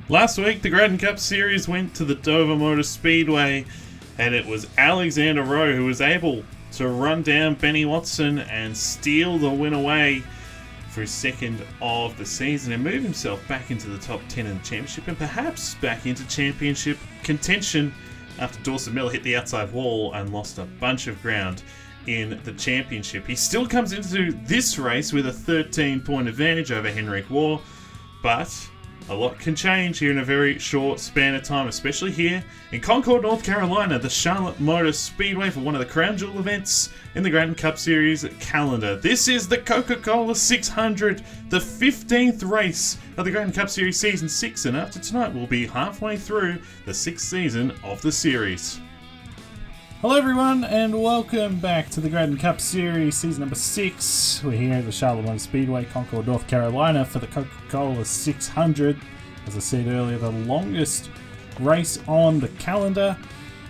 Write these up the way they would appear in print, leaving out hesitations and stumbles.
Last week, the Gratton Cup Series went to the Dover Motor Speedway, and it was Alexander Rowe who was able to run down Benny Watson and steal the win away for his second of the season and move himself back into the top 10 in the championship and perhaps back into championship contention after Dawson Miller hit the outside wall and lost a bunch of ground in the championship. He still comes into this race with a 13-point advantage over Henrik Waugh, but a lot can change here in a very short span of time, especially here in Concord, North Carolina, the Charlotte Motor Speedway for one of the crown jewel events in the Gratton Cup Series calendar. This is the Coca Cola 600, the 15th race of the Gratton Cup Series Season 6, and after tonight we'll be halfway through the 6th season of the series. Hello everyone and welcome back to the Gratton Cup Series Season number 6. We're here at the Charlotte Motor Speedway, Concord, North Carolina for the Coca Cola 600. As I said earlier, the longest race on the calendar.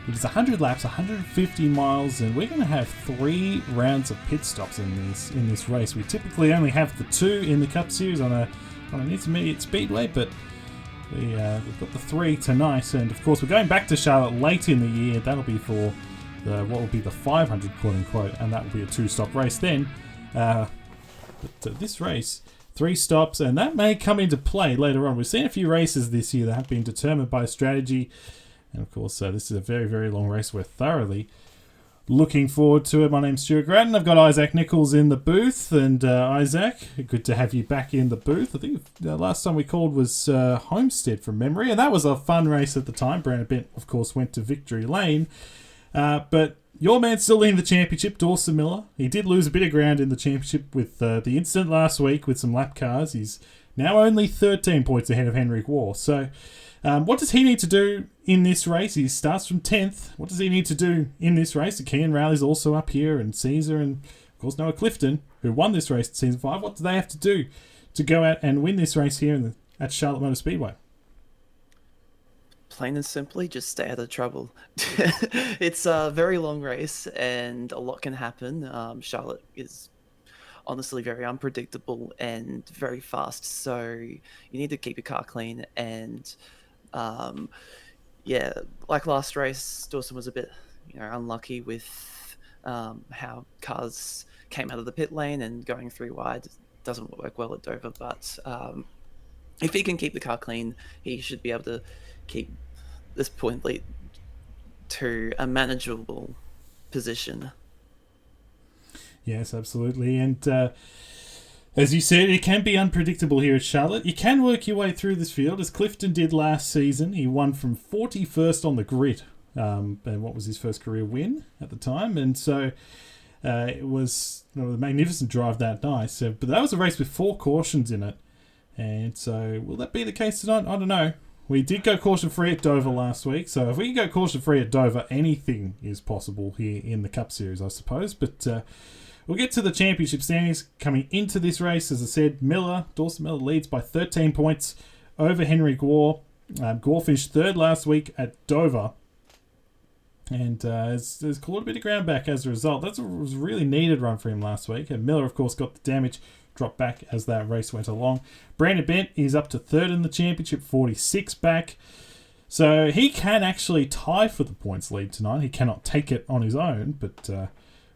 It is 100 laps, 150 miles, and we're going to have 3 rounds of pit stops in this race. We typically only have the 2 in the Cup Series on an intermediate speedway, but we've got the 3 tonight. And of course, we're going back to Charlotte late in the year. That'll be for what will be the 500 quote unquote, and that will be a 2-stop race then. But this race, 3 stops, and that may come into play later on. We've seen a few races this year that have been determined by strategy, and of course this is a very, very long race. We're thoroughly looking forward to it. My name's Stuart Gratton. I've got Isaac Nichols in the booth, and Isaac, good to have you back in the booth. I think the last time we called was Homestead from memory, and that was a fun race at the time. Brandon Bent, of course, went to Victory Lane. But your man's still in the championship, Dawson Miller. He did lose a bit of ground in the championship with the incident last week with some lap cars. He's now only 13 points ahead of Henrik Waugh. So what does he need to do in this race? He starts from 10th. What does he need to do in this race? The Kean Rowley's also up here, and Caesar, and of course Noah Clifton, who won this race in Season 5. What do they have to do to go out and win this race here at Charlotte Motor Speedway? Plain and simply, just stay out of trouble. It's a very long race and a lot can happen. Charlotte is honestly very unpredictable and very fast, so you need to keep your car clean. And like last race, Dawson was a bit unlucky with how cars came out of the pit lane, and going 3 wide doesn't work well at Dover. But if he can keep the car clean, he should be able to keep this point lead to a manageable position. Yes, absolutely. And as you said, it can be unpredictable here at Charlotte. You can work your way through this field, as Clifton did last season. He won from 41st on the grid, and what was his first career win at the time. And so it was a magnificent drive that night. But that was a race with 4 cautions in it. And so will that be the case tonight? I don't know. We did go caution-free at Dover last week, so if we can go caution-free at Dover, anything is possible here in the Cup Series, I suppose. But we'll get to the championship standings coming into this race. As I said, Dawson Miller leads by 13 points over Henrik Waugh. Waugh finished 3rd last week at Dover, and has clawed a bit of ground back as a result. That was a really needed run for him last week, and Miller, of course, got the damage, dropped back as that race went along. Brandon Bent is up to 3rd in the championship, 46 back. So he can actually tie for the points lead tonight. He cannot take it on his own, but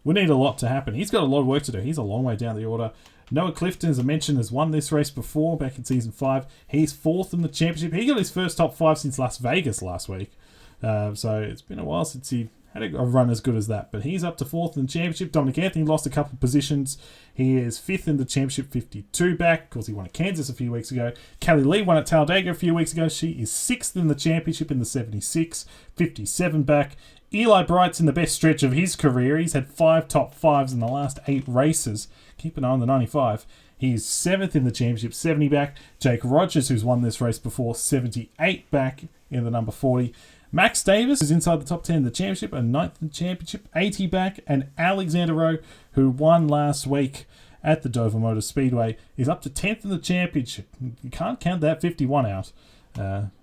we need a lot to happen. He's got a lot of work to do. He's a long way down the order. Noah Clifton, as I mentioned, has won this race before, back in Season 5. He's 4th in the championship. He got his first top 5 since Las Vegas last week. So it's been a while since he had a run as good as that, but he's up to 4th in the championship. Dominic Anthony lost a couple of positions. He is 5th in the championship, 52 back. Of course, he won at Kansas a few weeks ago. Callie Lee won at Talladega a few weeks ago. She is 6th in the championship in the 76, 57 back. Eli Bright's in the best stretch of his career. He's had 5 top 5s in the last 8 races. Keep an eye on the 95. He's 7th in the championship, 70 back. Jake Rogers, who's won this race before, 78 back in the number 40. Max Davis is inside the top 10 in the championship, and 9th in the championship, 80 back. And Alexander Rowe, who won last week at the Dover Motor Speedway, is up to 10th in the championship. You can't count that 51 out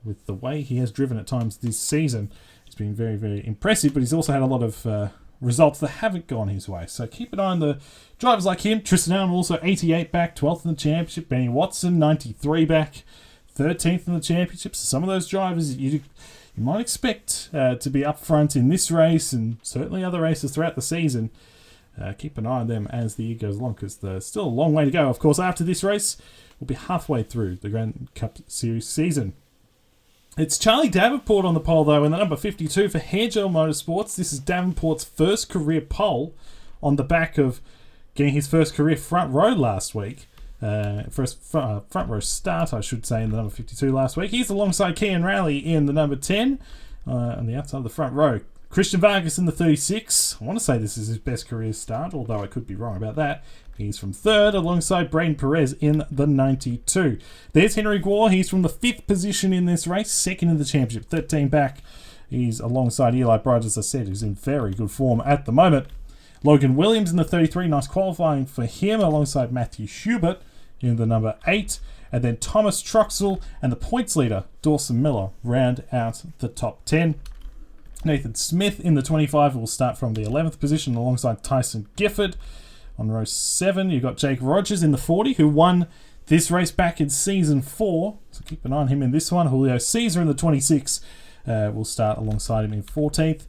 with the way he has driven at times this season. It's been very, very impressive, but he's also had a lot of results that haven't gone his way. So keep an eye on the drivers like him. Tristan Allen also 88 back, 12th in the championship. Benny Watson 93 back, 13th in the championship. So some of those drivers you might expect to be up front in this race and certainly other races throughout the season. Keep an eye on them as the year goes along, because there's still a long way to go. Of course, after this race, we'll be halfway through the Gratton Cup Series season. It's Charlie Davenport on the pole, though, in the number 52 for Hairgel Motorsports. This is Davenport's first career pole on the back of getting his first career front row last week. First front row start, I should say, in the number 52 last week. He's alongside Kean Rowley in the number 10 on the outside of the front row. Christian Vargas in the 36. I want to say this is his best career start, although I could be wrong about that. He's from third alongside Braden Perez in the 92. There's Henry Gore. He's from the 5th position in this race, second in the championship, 13 back. He's alongside Eli Bright, as I said, who's in very good form at the moment. Logan Williams in the 33. Nice qualifying for him alongside Matthew Hubert in the number 8. And then Thomas Troxell and the points leader, Dawson Miller, round out the top 10. Nathan Smith in the 25 will start from the 11th position alongside Tyson Gifford. On row 7, you've got Jake Rogers in the 40, who won this race back in Season 4. So keep an eye on him in this one. Julio Caesar in the 26 will start alongside him in 14th.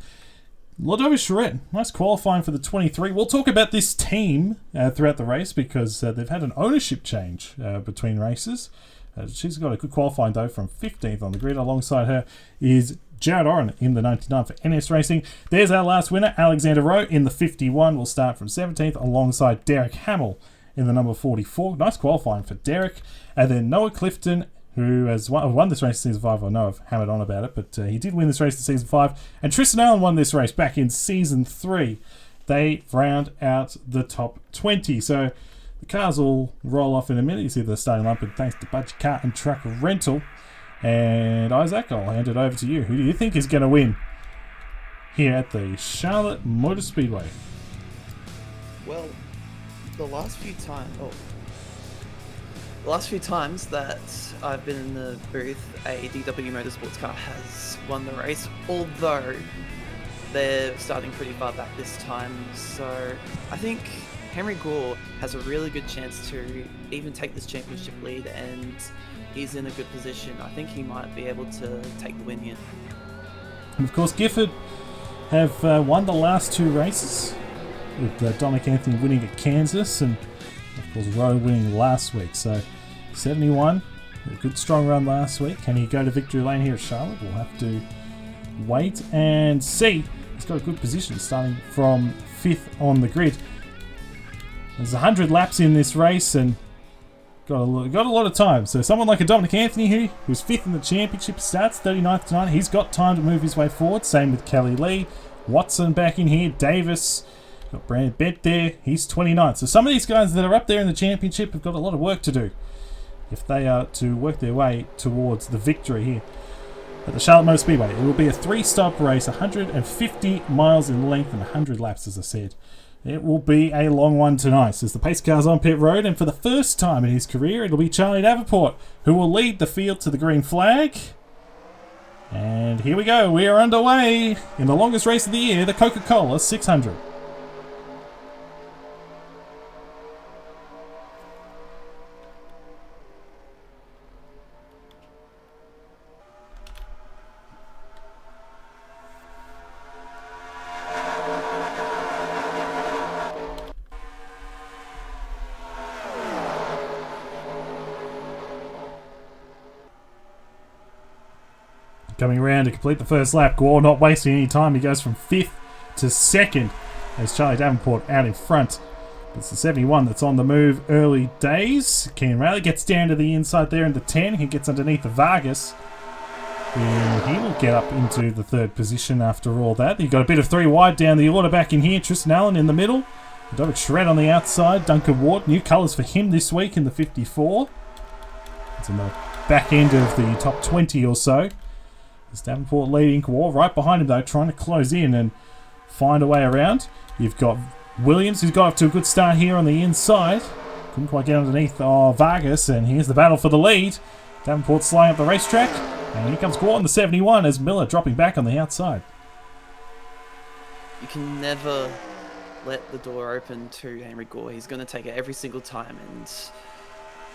Ladovis Charette, nice qualifying for the 23. We'll talk about this team throughout the race because they've had an ownership change between races. She's got a good qualifying, though, from 15th on the grid. Alongside her is Jared Oren in the 99 for NS Racing. There's our last winner, Alexander Rowe in the 51. Will start from 17th alongside Derek Hamill in the number 44. Nice qualifying for Derek. And then Noah Clifton, who has won this race in Season 5. I know I've hammered on about it, but he did win this race in Season 5. And Tristan Allen won this race back in Season 3. They round out the top 20. So the cars all roll off in a minute. You see the starting lineup, and thanks to Budget Car and Truck Rental. And Isaac, I'll hand it over to you. Who do you think is going to win here at the Charlotte Motor Speedway? Well, the last few times that I've been in the booth, a DW Motorsports car has won the race, although they're starting pretty far back this time. So I think Henry Gore has a really good chance to even take this championship lead, and he's in a good position. I think he might be able to take the win here. And of course, Gifford have won the last 2 races, with Dominic Anthony winning at Kansas and of course Rowe winning last week. So 71, a good strong run last week. Can he go to victory lane here at Charlotte? We'll have to wait and see. He's got a good position starting from 5th on the grid. There's 100 laps in this race and got a lot of time. So someone like a Dominic Anthony here, who's 5th in the championship, starts 39th tonight. He's got time to move his way forward. Same with Kelly Lee. Watson back in here. Davis. Got Brand Bett there. He's 29th. So some of these guys that are up there in the championship have got a lot of work to do if they are to work their way towards the victory here at the Charlotte Motor Speedway. It will be a 3-stop race, 150 miles in length and 100 laps, as I said. It will be a long one tonight as the pace car's on pit road, and for the first time in his career, it'll be Charlie Davenport who will lead the field to the green flag. And here we go. We are underway in the longest race of the year, the Coca Cola 600. Coming around to complete the first lap, Gore not wasting any time. He goes from 5th to 2nd as Charlie Davenport out in front. It's the 71 that's on the move early days. Kean Rowley gets down to the inside there in the 10. He gets underneath the Vargas. And he will get up into the 3rd position after all that. You've got a bit of 3 wide down the order back in here. Tristan Allen in the middle. Dominic Shred on the outside. Duncan Ward. New colours for him this week in the 54. It's in the back end of the top 20 or so. There's Davenport leading. War right behind him, though, trying to close in and find a way around. You've got Williams, who's got up to a good start here on the inside. Couldn't quite get underneath Vargas, and here's the battle for the lead. Davenport sliding up the racetrack, and here comes Gordon, the 71, as Miller dropping back on the outside. you can never let the door open to Henry Gore. He's going to take it every single time, and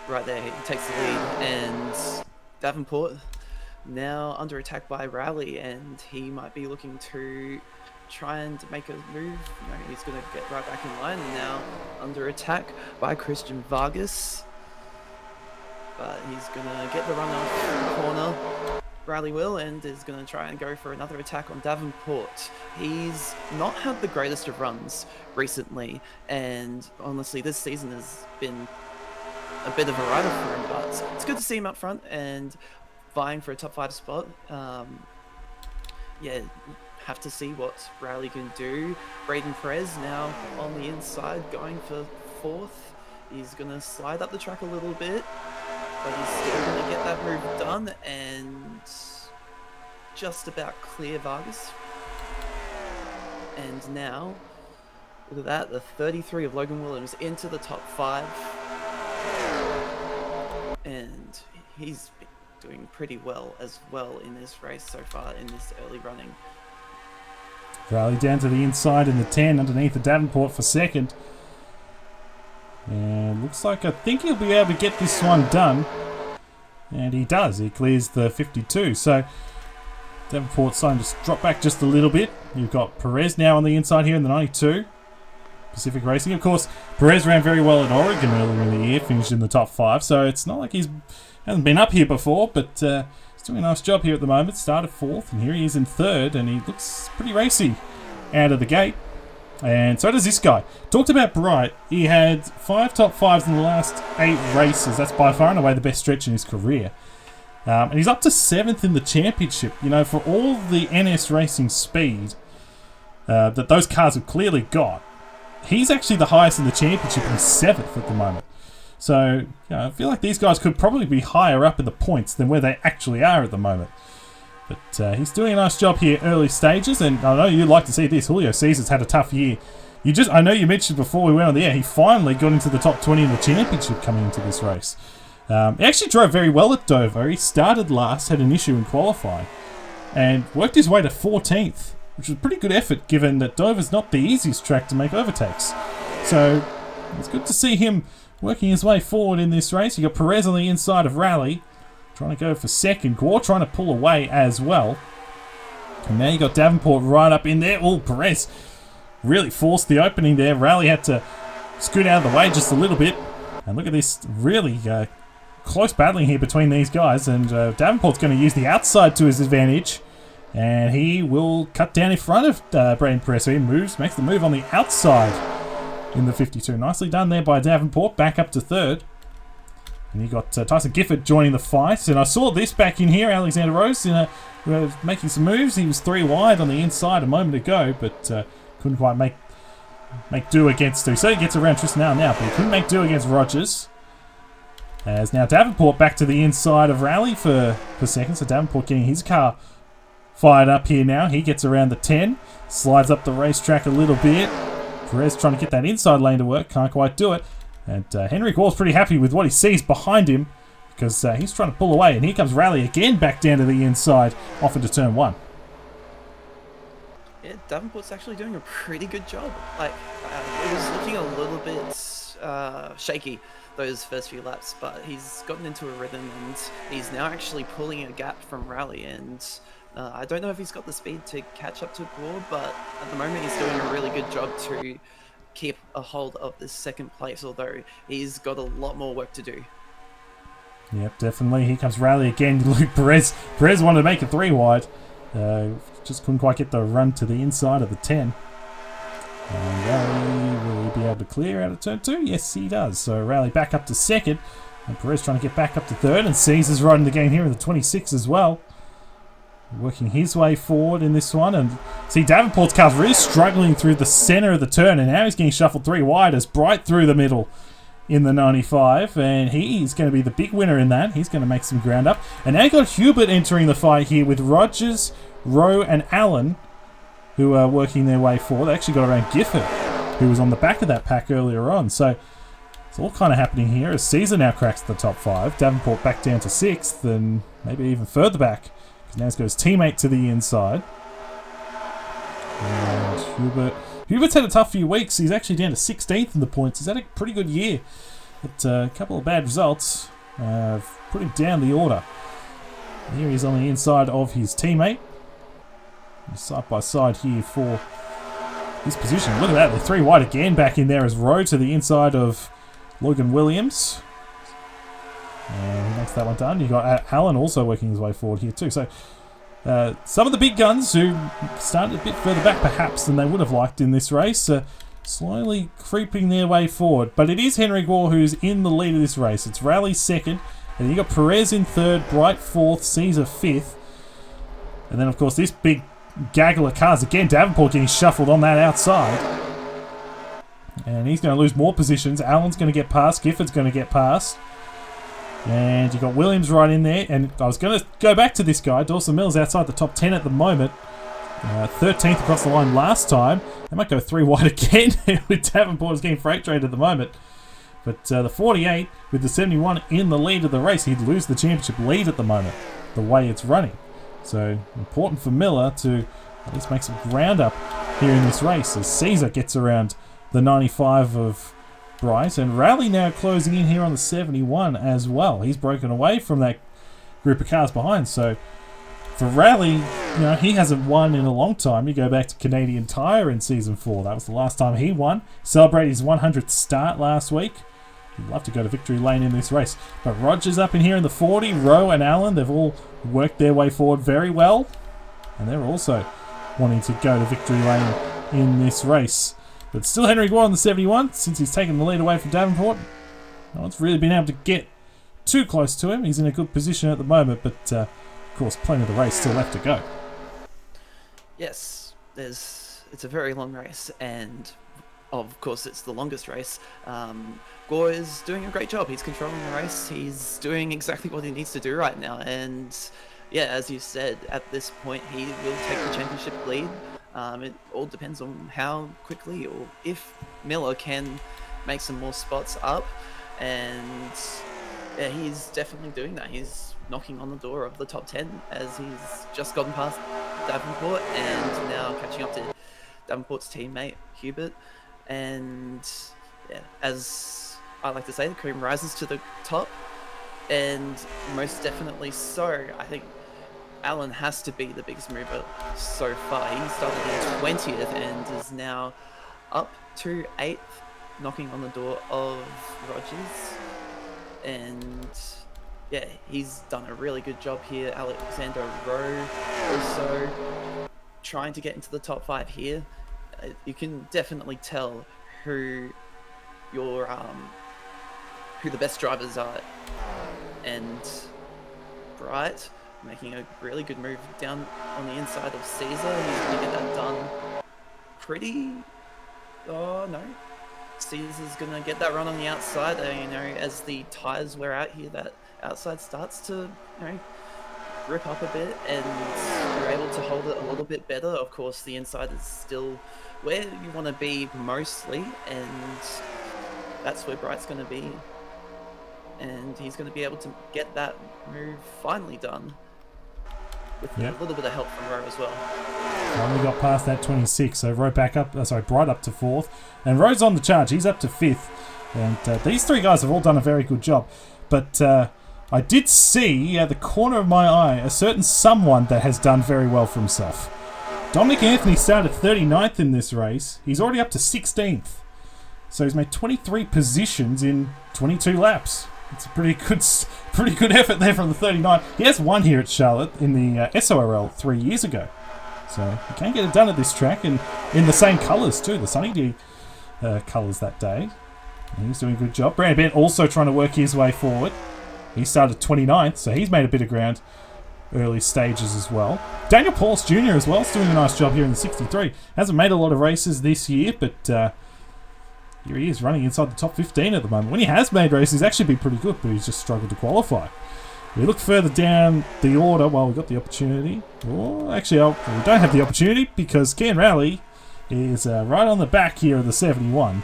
right there he takes the lead. And Davenport now under attack by Rowley, and he might be looking to try and make a move. No, he's going to get right back in line, and now under attack by Christian Vargas. But he's going to get the run off the corner. Riley will, and is going to try and go for another attack on Davenport. He's not had the greatest of runs recently, and honestly this season has been a bit of a rider for him, but it's good to see him up front and vying for a top 5 spot. Yeah, have to see what Riley can do. Braden Perez now on the inside going for 4th. He's going to slide up the track a little bit, but he's still going to get that move done and just about clear Vargas. And now, look at that, the 33 of Logan Williams into the top 5. And he's been doing pretty well as well in this race so far in this early running. Rally down to the inside in the 10 underneath the Davenport for 2nd. And looks like I think he'll be able to get this one done. And he does. He clears the 52. So Davenport's starting to drop back just a little bit. You've got Perez now on the inside here in the 92. Pacific Racing. Of course, Perez ran very well at Oregon earlier in the year, finished in the top 5. So it's not like he's hasn't been up here before, but he's doing a nice job here at the moment. Started 4th, and here he is in 3rd, and he looks pretty racy out of the gate. And so does this guy. Talked about Bright. He had 5 top 5s in the last 8 races. That's by far and away the best stretch in his career. And he's up to 7th in the championship. You know, for all the NS Racing speed that those cars have clearly got, he's actually the highest in the championship and he's 7th at the moment. So, you know, I feel like these guys could probably be higher up in the points than where they actually are at the moment. But he's doing a nice job here early stages, and I know you'd like to see this. Julio Cesar's had a tough year. I know you mentioned before we went on the air, he finally got into the top 20 in the championship coming into this race. He actually drove very well at Dover. He started last, had an issue in qualifying, and worked his way to 14th, which was a pretty good effort given that Dover's not the easiest track to make overtakes. So it's good to see him working his way forward in this race. You got Perez on the inside of Rally, trying to go for 2nd. Gore trying to pull away as well. And now you got Davenport right up in there. Oh, Perez really forced the opening there. Rally had to scoot out of the way just a little bit. And look at this really close battling here between these guys. And Davenport's going to use the outside to his advantage. And he will cut down in front of Braden Perez. So he makes the move on the outside in the 52. Nicely done there by Davenport. Back up to 3rd. And you got Tyson Gifford joining the fight. And I saw this back in here. Alexander Rose making some moves. He was 3 wide on the inside a moment ago, but couldn't quite make do against. He certainly gets around Tristan now, but he couldn't make do against Rogers. As now Davenport back to the inside of Rally for 2nd. So Davenport getting his car fired up here now. He gets around the 10. Slides up the racetrack a little bit. Perez trying to get that inside lane to work. Can't quite do it. And Henry Gore's pretty happy with what he sees behind him because he's trying to pull away. And here comes Rally again back down to the inside off into turn 1. Yeah, Davenport's actually doing a pretty good job. Like, it was looking a little bit shaky those first few laps, but he's gotten into a rhythm and he's now actually pulling a gap from Rally. And I don't know if he's got the speed to catch up to Gore, but at the moment he's doing a really good job to keep a hold of this 2nd place, although he's got a lot more work to do. Yep, definitely. Here comes Rally again. Luke Perez wanted to make it 3 wide. Just couldn't quite get the run to the inside of the 10. And Rally, will he be able to clear out of turn 2? Yes, he does. So Rally back up to 2nd. And Perez trying to get back up to 3rd. And Caesar's riding the game here in the 26 as well. Working his way forward in this one. And see, Davenport's car's really struggling through the centre of the turn. And now he's getting shuffled 3 wide as Bright through the middle in the 95. And he's going to be the big winner in that. He's going to make some ground up. And now you've got Hubert entering the fight here with Rogers, Rowe and Allen, who are working their way forward. They actually got around Gifford, who was on the back of that pack earlier on. So it's all kind of happening here as Caesar now cracks the top 5. Davenport back down to 6th and maybe even further back. Now he's got his teammate to the inside. And Hubert's had a tough few weeks. He's actually down to 16th in the points. He's had a pretty good year, but a couple of bad results put him down the order. And here he's on the inside of his teammate. Side by side here for this position. Look at that, they're 3 wide again. Back in there as Rowe to the inside of Logan Williams. And he makes that one done. You've got Allen also working his way forward here too. So some of the big guns who started a bit further back perhaps than they would have liked in this race slowly creeping their way forward. But it is Henry Gore who's in the lead of this race. It's Raleigh second. And then you've got Perez in third, Bright fourth, Caesar fifth. And then of course this big gaggle of cars again. Davenport getting shuffled on that outside. And he's going to lose more positions. Allen's going to get past. Gifford's going to get past. And you've got Williams right in there. And I was going to go back to this guy. Dawson Mills outside the top 10 at the moment. 13th across the line last time. They might go 3 wide again with Davenport is getting freight trade at the moment. But the 48 with the 71 in the lead of the race. He'd lose the championship lead at the moment, the way it's running. So important for Miller to at least make some ground up here in this race as Caesar gets around the 95 of Bright, and Raleigh now closing in here on the 71 as well. He's broken away from that group of cars behind. So for Raleigh, he hasn't won in a long time. You go back to Canadian Tire in Season 4. That was the last time he won. Celebrated his 100th start last week. He'd love to go to victory lane in this race. But Rogers up in here in the 40. Rowe and Allen, they've all worked their way forward very well. And they're also wanting to go to victory lane in this race. But still Henry Gore on the 71, since he's taken the lead away from Davenport. No one's really been able to get too close to him. He's in a good position at the moment, but of course plenty of the race still left to go. Yes, it's a very long race, and of course it's the longest race. Gore is doing a great job. He's controlling the race. He's doing exactly what he needs to do right now. And yeah, as you said, at this point he will take the championship lead. It all depends on how quickly or if Miller can make some more spots up. And yeah, he's definitely doing that. He's knocking on the door of the top 10 as he's just gotten past Davenport and now catching up to Davenport's teammate Hubert. And yeah, as I like to say, the cream rises to the top, and most definitely so. I think Allen has to be the biggest mover so far. He started in 20th and is now up to 8th, knocking on the door of Rogers. And yeah, he's done a really good job here. Alexander Rowe also trying to get into the top 5 here. You can definitely tell who the best drivers are. And Bright making a really good move down on the inside of Caesar. He's going to get that done pretty... Oh, no. Caesar's going to get that run on the outside. As the tyres wear out here, that outside starts to, grip up a bit, and you're able to hold it a little bit better. Of course, the inside is still where you want to be mostly, and that's where Bright's going to be. And he's going to be able to get that move finally done with a little bit of help from Rowe as well. Finally got past that 26, so Rowe back up, Bright up to 4th. And Rowe's on the charge, he's up to 5th. And these 3 guys have all done a very good job. But I did see at the corner of my eye a certain someone that has done very well for himself. Dominic Anthony started 39th in this race. He's already up to 16th. So he's made 23 positions in 22 laps. It's a pretty good effort there from the 39. He has won here at Charlotte in the SORL 3 years ago. So he can get it done at this track, and in the same colours too, the Sunny D colours that day. And he's doing a good job. Brandon Bent also trying to work his way forward. He started 29th, so he's made a bit of ground early stages as well. Daniel Pauls Jr. as well is doing a nice job here in the 63. Hasn't made a lot of races this year, but here he is running inside the top 15 at the moment. When he has made races, he's actually been pretty good, but he's just struggled to qualify. We look further down the order while we've got the opportunity. Oh, actually, we don't have the opportunity because Ken Rowley is right on the back here of the 71.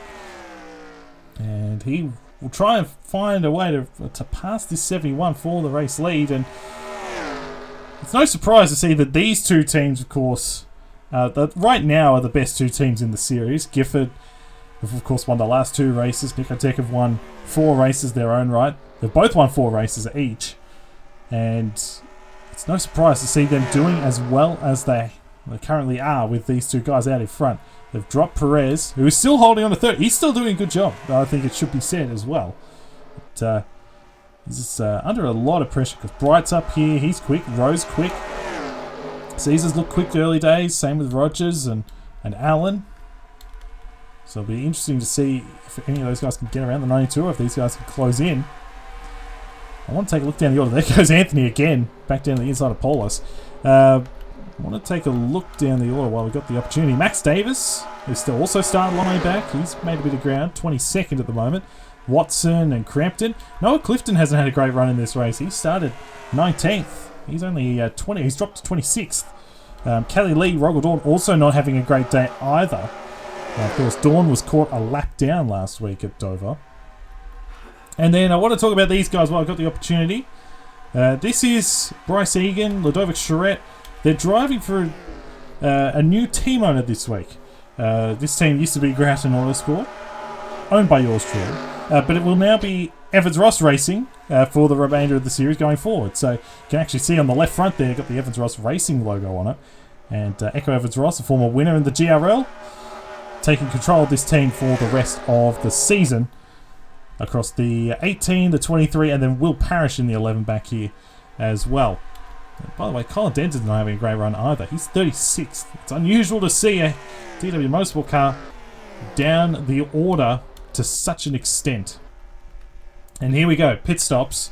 And he will try and find a way to pass this 71 for the race lead. And it's no surprise to see that these two teams, of course, that right now are the best two teams in the series. Gifford have, of course, won the last 2 races. Nicotech have won 4 races their own right. They've both won 4 races each. And it's no surprise to see them doing as well as they currently are with these 2 guys out in front. They've dropped Perez, who is still holding on to 3rd. He's still doing a good job, I think it should be said as well. But he's under a lot of pressure because Bright's up here. He's quick. Rowe's quick. Caesars looked quick early days. Same with Rogers and Allen. So it'll be interesting to see if any of those guys can get around the 92 or if these guys can close in. I want to take a look down the order. There goes Anthony again, back down the inside of Paulus. I want to take a look down the order while we've got the opportunity. Max Davis, who's still also started a long way back. He's made a bit of ground, 22nd at the moment. Watson and Crampton. Noah Clifton hasn't had a great run in this race. He started 19th. He's only 20. He's dropped to 26th. Kelly Lee, Rogel Dawn also not having a great day either. Of course, Dawn was caught a lap down last week at Dover. And then I want to talk about these guys while I've got the opportunity. This is Bryce Egan, Ludovic Charette. They're driving for a new team owner this week. This team used to be Gratton Autosport, owned by yours truly. But it will now be Evans Ross Racing for the remainder of the series going forward. So you can actually see on the left front there, got the Evans Ross Racing logo on it. And Echo Evans Ross, a former winner in the GRL, taking control of this team for the rest of the season across the 18, the 23, and then Will Parrish in the 11 back here as well. And by the way, Colin Denton's not having a great run either. He's 36th. It's unusual to see a DW Motorsport car down the order to such an extent. And here we go. Pit stops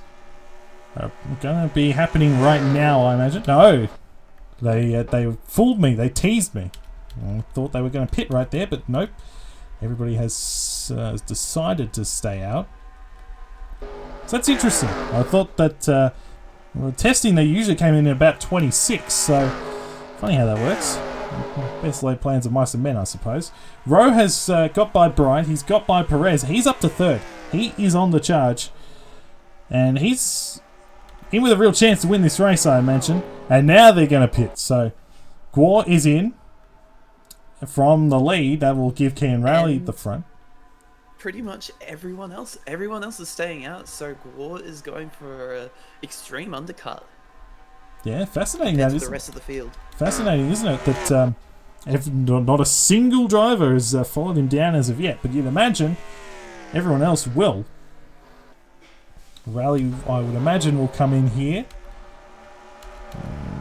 are going to be happening right now, I imagine. No, they fooled me. They teased me. I thought they were going to pit right there, but nope. Everybody has decided to stay out. So that's interesting. I thought that testing they usually came in at about 26, so funny how that works. Best laid plans of mice and men, I suppose. Rowe has got by Bright. He's got by Perez. He's up to 3rd. He is on the charge. And he's in with a real chance to win this race, I imagine. And now they're going to pit. So Gore is in from the lead. That will give Kean Rowley the front. Pretty much everyone else is staying out. So Gore is going for an extreme undercut. Yeah, fascinating. That is the rest of the field. Fascinating, isn't it? That not a single driver has followed him down as of yet. But you'd imagine everyone else will. Rally, I would imagine, will come in here.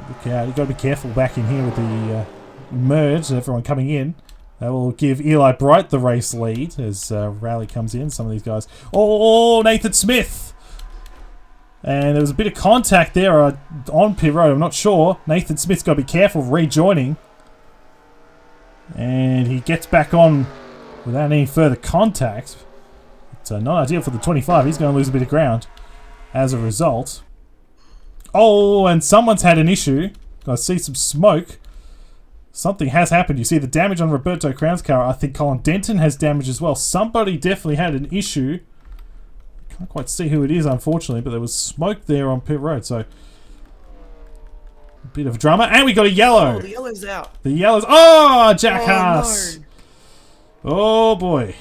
Look out! You've got to be careful back in here with the merge. Everyone coming in. That will give Eli Bright the race lead as Rally comes in. Some of these guys. Oh, Nathan Smith! And there was a bit of contact there on pit road. I'm not sure. Nathan Smith's got to be careful rejoining. And he gets back on without any further contact. It's not ideal for the 25. He's going to lose a bit of ground as a result. Oh, and someone's had an issue. I see some smoke. Something has happened. You see the damage on Roberto Crown's car. I think Colin Denton has damage as well. Somebody definitely had an issue. Can't quite see who it is, unfortunately, but there was smoke there on pit road, so a bit of drama. And we got a yellow. Oh, the yellow's out. The yellow's... Oh, Jack Haas. No. Oh, boy.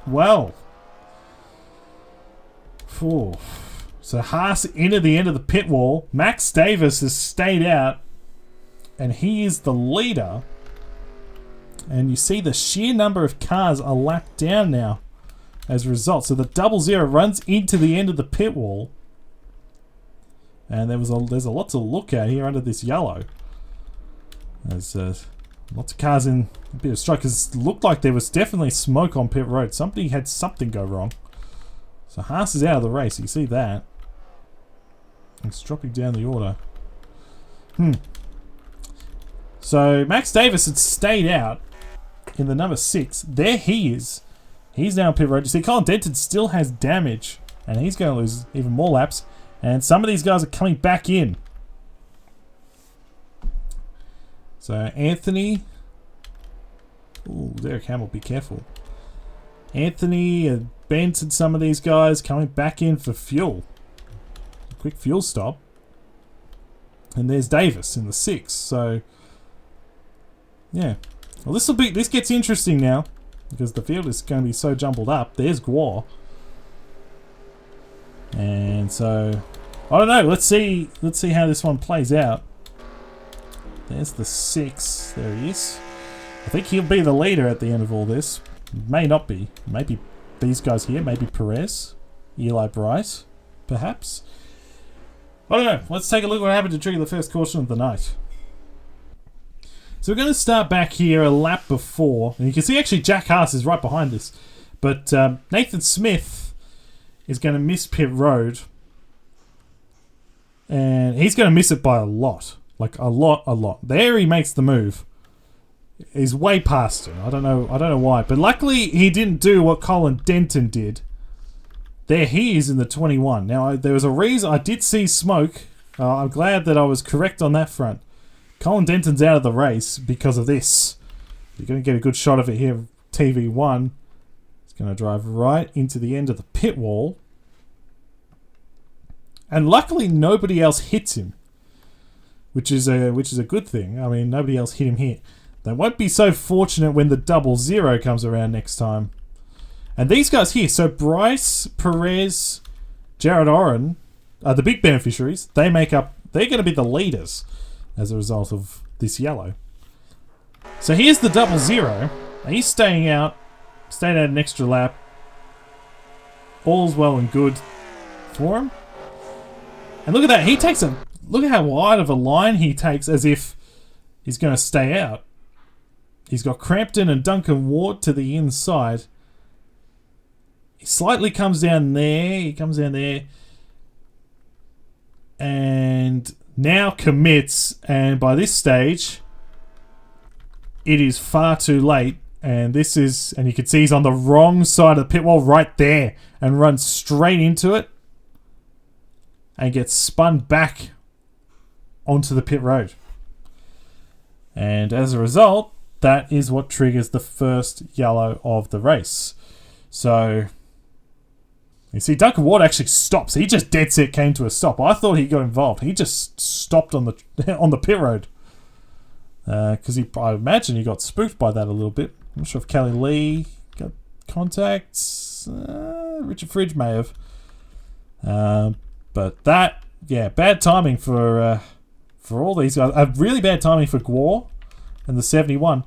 Well. Phew. So Haas in at the end of the pit wall. Max Davis has stayed out, and he is the leader. And you see the sheer number of cars are lapped down now as a result. So the 00 runs into the end of the pit wall. And there's a lot to look at here under this yellow. There's lots of cars in a bit of strife because it looked like there was definitely smoke on pit road. Somebody had something go wrong. So Haas is out of the race. You see that. It's dropping down the order. So Max Davis had stayed out in the number 6. There he is. He's now on pit road. You see Colin Denton still has damage, and he's going to lose even more laps. And some of these guys are coming back in. So Anthony. Ooh, Derek Hamill, be careful. Anthony and Bent and some of these guys coming back in for fuel. A quick fuel stop. And there's Davis in the 6. So Yeah. Well, this gets interesting now because the field is going to be so jumbled up. There's Guo. And so I don't know. Let's see how this one plays out. There's the 6. There he is. I think he'll be the leader at the end of all this. May not be. Maybe these guys here. Maybe Perez, Eli Bryce, perhaps. I don't know. Let's take a look at what happened to trigger the first caution of the night. So we're going to start back here a lap before. And you can see actually Jack Haas is right behind this. But Nathan Smith is going to miss pit road. And he's going to miss it by a lot. Like a lot. There he makes the move. He's way past him. I don't know why. But luckily he didn't do what Colin Denton did. There he is in the 21. Now there was a reason I did see smoke. I'm glad that I was correct on that front. Colin Denton's out of the race because of this. You're going to get a good shot of it here. TV1. It's going to drive right into the end of the pit wall. And luckily nobody else hits him. Which is a good thing. I mean, nobody else hit him here. They won't be so fortunate when the 00 comes around next time. And these guys here, so Bryce, Perez, Jared Oren are the big beneficiaries. They're going to be the leaders as a result of this yellow. So here's the 00. He's staying out an extra lap. All's well and good for him. And look at that. Look at how wide of a line he takes as if he's going to stay out. He's got Crampton and Duncan Ward to the inside. He slightly comes down there. And now commits. And by this stage, it is far too late. And you can see he's on the wrong side of the pit wall right there. And runs straight into it. And gets spun back onto the pit road. And as a result, that is what triggers the first yellow of the race. So you see Duncan Ward actually stops. He just dead set came to a stop. I thought he got involved. He just stopped on the pit road. Because I imagine he got spooked by that a little bit. I'm not sure if Kelly Lee got contacts. Richard Fridge may have. But that, yeah, bad timing for all these guys. Really bad timing for Guo and the 71,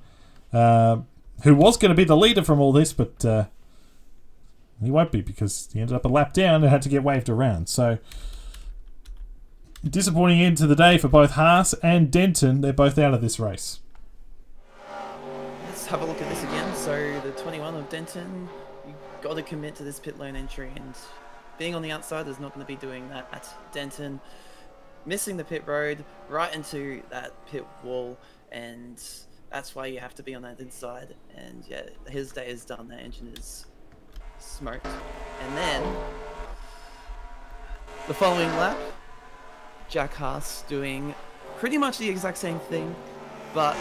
who was going to be the leader from all this, but he won't be because he ended up a lap down and had to get waved around. So, disappointing end to the day for both Haas and Denton. They're both out of this race. Let's have a look at this again. So, the 21 of Denton, you've got to commit to this pit lane entry, and being on the outside is not going to be doing that. Denton missing the pit road right into that pit wall, and that's why you have to be on that inside. And yeah, his day is done. The engine is smoked. And then the following lap, Jack Haas doing pretty much the exact same thing, but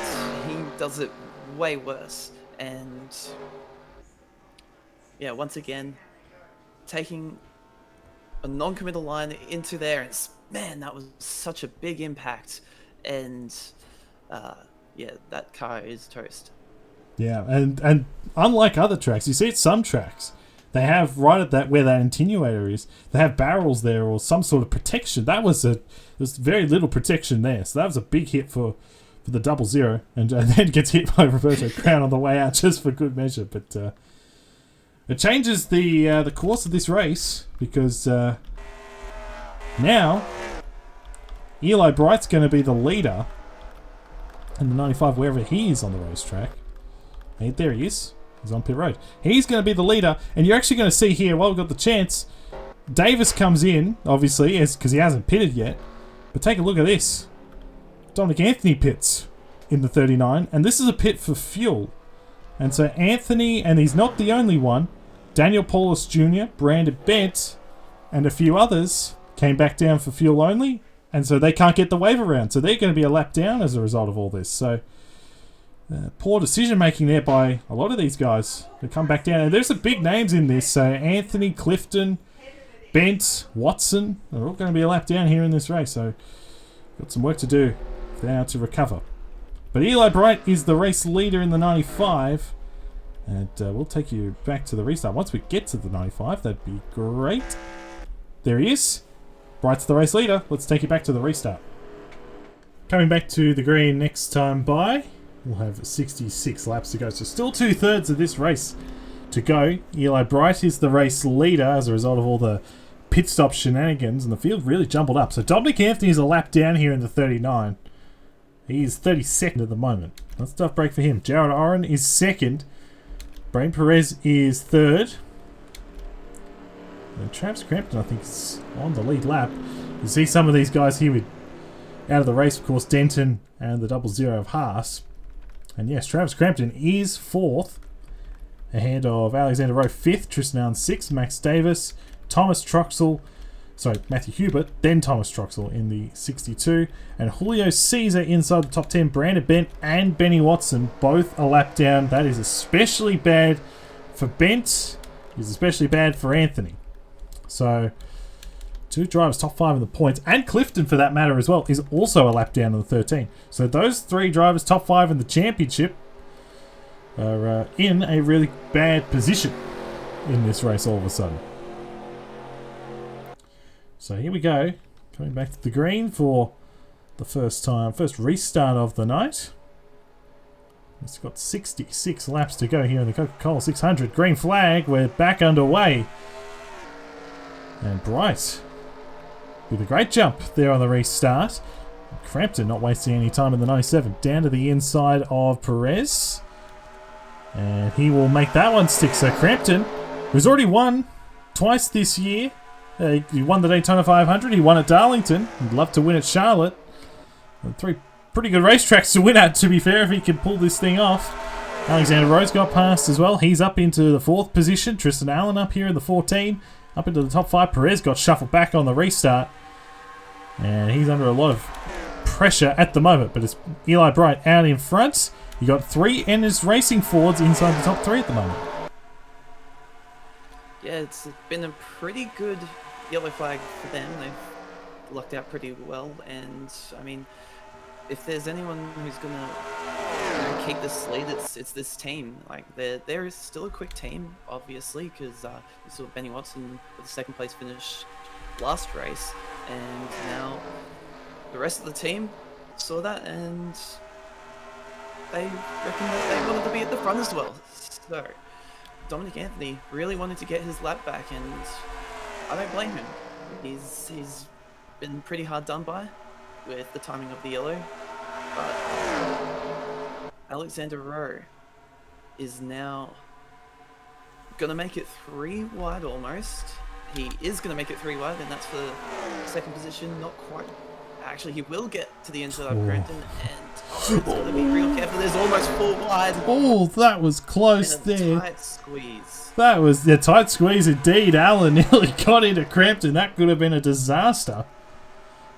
he does it way worse. And yeah, once again, taking a non-committal line into there, and man, that was such a big impact. And yeah, that car is toast. Yeah, and unlike other tracks, you see at some tracks, they have right at that where that attenuator is, they have barrels there or some sort of protection. There's very little protection there, so that was a big hit for the 00, and then gets hit by Roberto Crown on the way out just for good measure. But it changes the course of this race because now Eli Bright's going to be the leader in the 95, wherever he is on the racetrack. And there he is. He's on pit road. He's going to be the leader, and you're actually going to see here, while we've got the chance, Davis comes in, obviously, because he hasn't pitted yet. But take a look at this. Dominic Anthony pits in the 39, and this is a pit for fuel. And so Anthony, and he's not the only one, Daniel Paulus Jr., Brandon Bent, and a few others came back down for fuel only, and so they can't get the wave around. So they're going to be a lap down as a result of all this. So poor decision making there by a lot of these guys to come back down. And there's some big names in this. So Anthony, Clifton, Bent, Watson, they're all going to be a lap down here in this race. So got some work to do now to recover. But Eli Bright is the race leader in the 95. And we'll take you back to the restart. Once we get to the 95, that'd be great. There he is. Bright's the race leader. Let's take you back to the restart. Coming back to the green next time by, we'll have 66 laps to go. So still 2/3 of this race to go. Eli Bright is the race leader as a result of all the pit stop shenanigans, and the field really jumbled up. So Dominic Anthony is a lap down here in the 39. He is 32nd at the moment. That's a tough break for him. Jared Oren is second. Brain Perez is third. And Travis Crampton, I think, is on the lead lap. You see some of these guys here with out of the race, of course, Denton and the 00 of Haas. And yes, Travis Crampton is fourth, ahead of Alexander Rowe fifth, Tristan Allen sixth, Max Davis, Matthew Hubert, then Thomas Troxell in the 62, and Julio Caesar inside the top 10. Brandon Bent and Benny Watson both a lap down. That is especially bad for Bent. It's especially bad for Anthony. So, two drivers top 5 in the points, and Clifton for that matter as well, is also a lap down in the 13. So those 3 drivers top 5 in the championship are in a really bad position in this race all of a sudden. So here we go, coming back to the green for the first restart of the night. It's got 66 laps to go here in the Coca Cola 600. Green flag, we're back underway. And Bright with a great jump there on the restart. Crampton not wasting any time in the 97. Down to the inside of Perez. And he will make that one stick. So Crampton, who's already won twice this year, he won the Daytona 500, he won at Darlington, he'd love to win at Charlotte. 3 pretty good racetracks to win at, to be fair, if he can pull this thing off. Alexander Rose got past as well. He's up into the 4th position. Tristan Allen up here in the 14, up into the top 5. Perez got shuffled back on the restart, and he's under a lot of pressure at the moment, but it's Eli Bright out in front. You got 3 Ennis Racing Fords inside the top 3 at the moment. Yeah, it's been a pretty good yellow flag for them. They've lucked out pretty well, and I mean, if there's anyone who's gonna keep this lead, it's this team. Like there is still a quick team, obviously, because you saw Benny Watson with the 2nd place finish last race, and now the rest of the team saw that, and they reckon that they wanted to be at the front as well. So Dominic Anthony really wanted to get his lap back, and I don't blame him. He's been pretty hard done by with the timing of the yellow, but Alexander Rowe is now gonna make it 3 wide almost. He is gonna make it 3 wide, and that's for 2nd position. Not quite. Actually, he will get to the inside of Gratton, and it's gonna be real careful. There's almost 4 wide. Oh, that was close there. Tight squeeze. That was a tight squeeze indeed. Allen nearly got into Crampton. That could have been a disaster.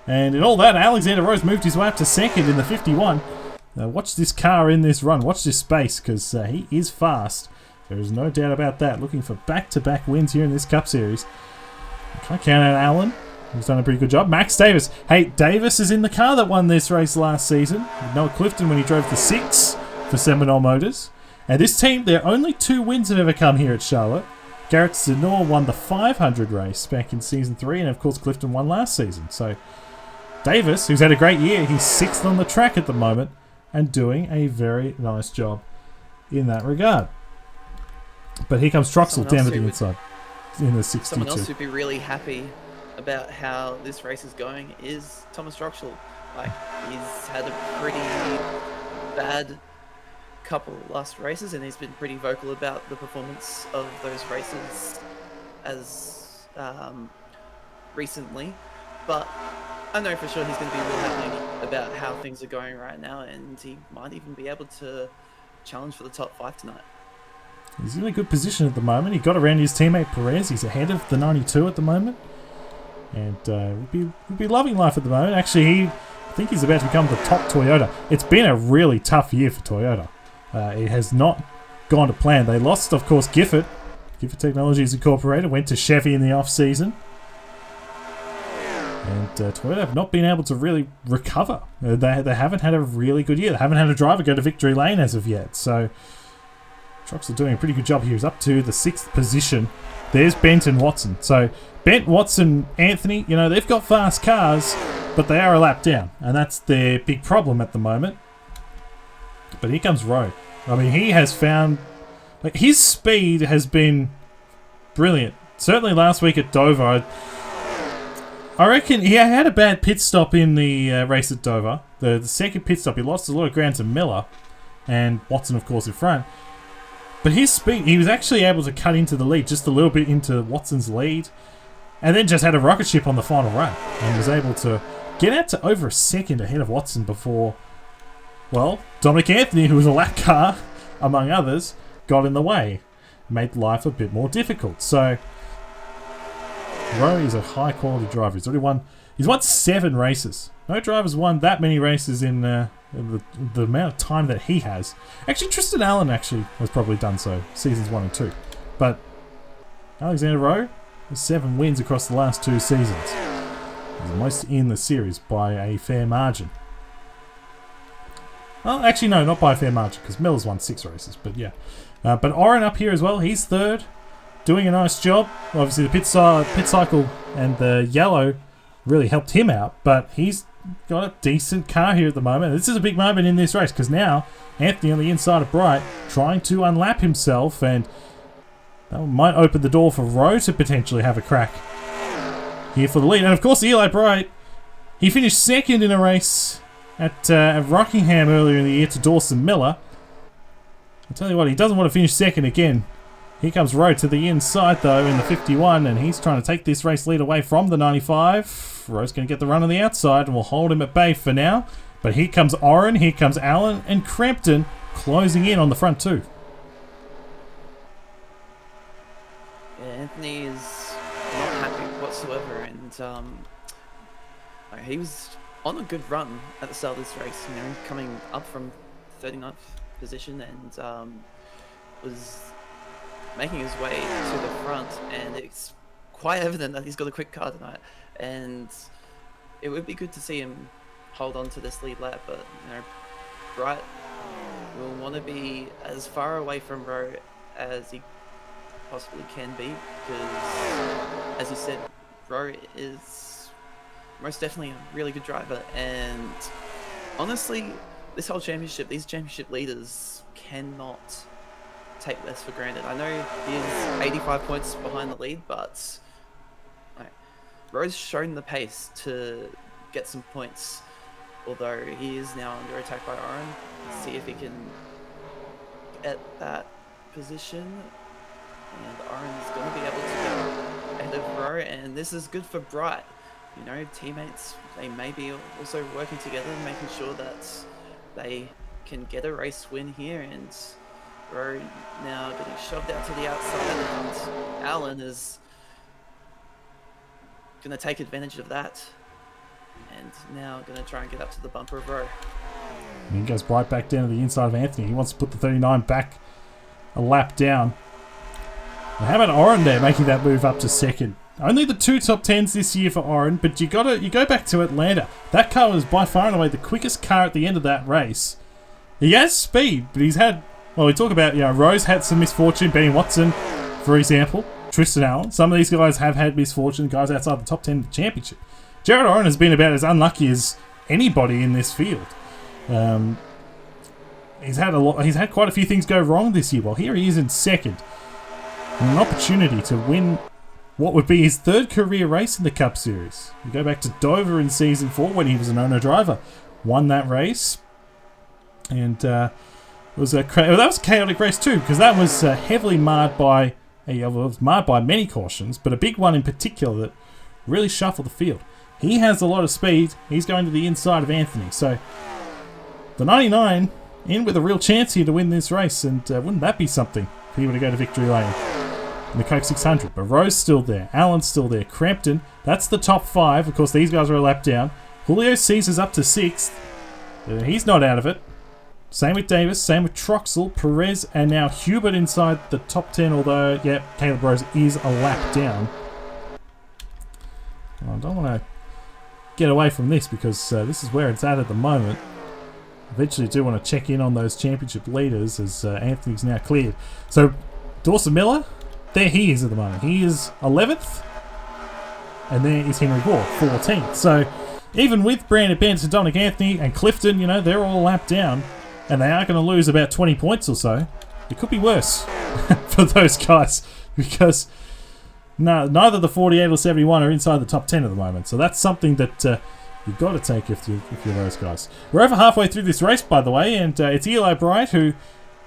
And in all that, Alexander Rose moved his way up to 2nd in the 51. Now watch this car in this run. Watch this space, because he is fast. There is no doubt about that. Looking for back-to-back wins here in this Cup Series. Can't count out Allen. He's done a pretty good job. Max Davis. Hey, Davis is in the car that won this race last season. Noah Clifton when he drove the 6 for Seminole Motors. And this team, their only 2 wins have ever come here at Charlotte. Garrett Zenor won the 500 race back in Season 3, and of course Clifton won last season. So Davis, who's had a great year, he's 6th on the track at the moment and doing a very nice job in that regard. But here comes Troxell down to the inside in the 62. Someone else who'd be really happy about how this race is going is Thomas Troxell. Like, he's had a pretty bad couple last races, and he's been pretty vocal about the performance of those races as recently. But I know for sure he's going to be real happy about how things are going right now, and he might even be able to challenge for the top 5 tonight. He's in a good position at the moment. He got around his teammate Perez. He's ahead of the 92 at the moment. And would be loving life at the moment. Actually, I think he's about to become the top Toyota. It's been a really tough year for Toyota. It has not gone to plan. They lost, of course, Gifford. Gifford Technologies Incorporated went to Chevy in the off-season. And Toyota have not been able to really recover. They haven't had a really good year. They haven't had a driver go to victory lane as of yet. So Trucks are doing a pretty good job here. He's up to the 6th position. There's Bent and Watson. So Bent, Watson, Anthony, they've got fast cars, but they are a lap down. And that's their big problem at the moment. But here comes Rowe. I mean, he has found... his speed has been brilliant. Certainly last week at Dover, I reckon he had a bad pit stop in the race at Dover. The second pit stop, he lost a lot of ground to Miller. And Watson, of course, in front. But his speed, he was actually able to cut into the lead, just a little bit into Watson's lead. And then just had a rocket ship on the final lap. And was able to get out to over a second ahead of Watson before, well, Dominic Anthony, who was a lap car, among others, got in the way. Made life a bit more difficult. So, Rowe is a high quality driver. He's won 7 races. No driver's won that many races in the amount of time that he has. Actually, Tristan Allen has probably done so. Seasons 1 and 2. But Alexander Rowe has 7 wins across the last 2 seasons. He's the most in the series by a fair margin. Well, actually, no, not by a fair margin, because Miller's won 6 races. But yeah. But Oren up here as well. He's 3rd. Doing a nice job. Obviously, the pit cycle and the yellow really helped him out. But he's got a decent car here at the moment. This is a big moment in this race, because now Anthony on the inside of Bright trying to unlap himself, and that might open the door for Rowe to potentially have a crack here for the lead. And of course, Eli Bright, he finished 2nd in a race at Rockingham earlier in the year to Dawson Miller. I'll tell you what, he doesn't want to finish 2nd again. Here comes Rowe to the inside, though, in the 51, and he's trying to take this race lead away from the 95. Rowe's going to get the run on the outside, and we'll hold him at bay for now. But here comes Oren, here comes Allen, and Crampton closing in on the front 2. Yeah, Anthony is not happy whatsoever, and he was on a good run at the start of this race, coming up from 39th position, and was making his way to the front, and it's quite evident that he's got a quick car tonight, and it would be good to see him hold on to this lead lap, but Bright will want to be as far away from Rowe as he possibly can be, because as you said, Rowe is most definitely a really good driver, and honestly, this whole championship, these championship leaders cannot take less for granted. I know he is 85 points behind the lead, but Rowe's shown the pace to get some points, although he is now under attack by Oren. Let's see if he can get that position, and Oren's going to be able to go ahead of Rowe, and this is good for Bright. Teammates, they may be also working together, making sure that they can get a race win here, and Rowe now getting shoved out to the outside, and Allen is going to take advantage of that, and now going to try and get up to the bumper of Rowe. And he goes right back down to the inside of Anthony. He wants to put the 39 back a lap down. And how about Oren there making that move up to 2nd? Only the 2 top 10s this year for Oren, but you go back to Atlanta. That car was by far and away the quickest car at the end of that race. He has speed, but he's had... Well, we talk about, Rowe's had some misfortune. Benny Watson, for example. Tristan Allen. Some of these guys have had misfortune. Guys outside the top 10 of the championship. Jared Oren has been about as unlucky as anybody in this field. He's had quite a few things go wrong this year. Well, here he is in 2nd. And an opportunity to win what would be his 3rd career race in the Cup Series. You go back to Dover in Season 4 when he was an owner driver. Won that race. And that was a chaotic race too, because that was heavily marred by many cautions, but a big one in particular that really shuffled the field. He has a lot of speed. He's going to the inside of Anthony. So the 99 in with a real chance here to win this race, and wouldn't that be something if he were to go to victory lane in the Coke 600? But Rowe's still there. Allen's still there. Crampton, that's the top 5. Of course, these guys are a lap down. Julio Caesar's up to 6th. He's not out of it. Same with Davis, same with Troxel, Perez, and now Hubert inside the top 10, although, Caleb Rose is a lap down. I don't want to get away from this because this is where it's at the moment. Eventually do want to check in on those championship leaders as Anthony's now cleared. So Dawson Miller, there he is at the moment. He is 11th. And there is Henry Gore, 14th. So even with Brandon Benson, Dominic Anthony and Clifton, they're all lapped down. And they are going to lose about 20 points or so. It could be worse for those guys because neither the 48 or 71 are inside the top 10 at the moment. So that's something that you've got to take if you're those guys. We're over halfway through this race, by the way, and it's Eli Bright who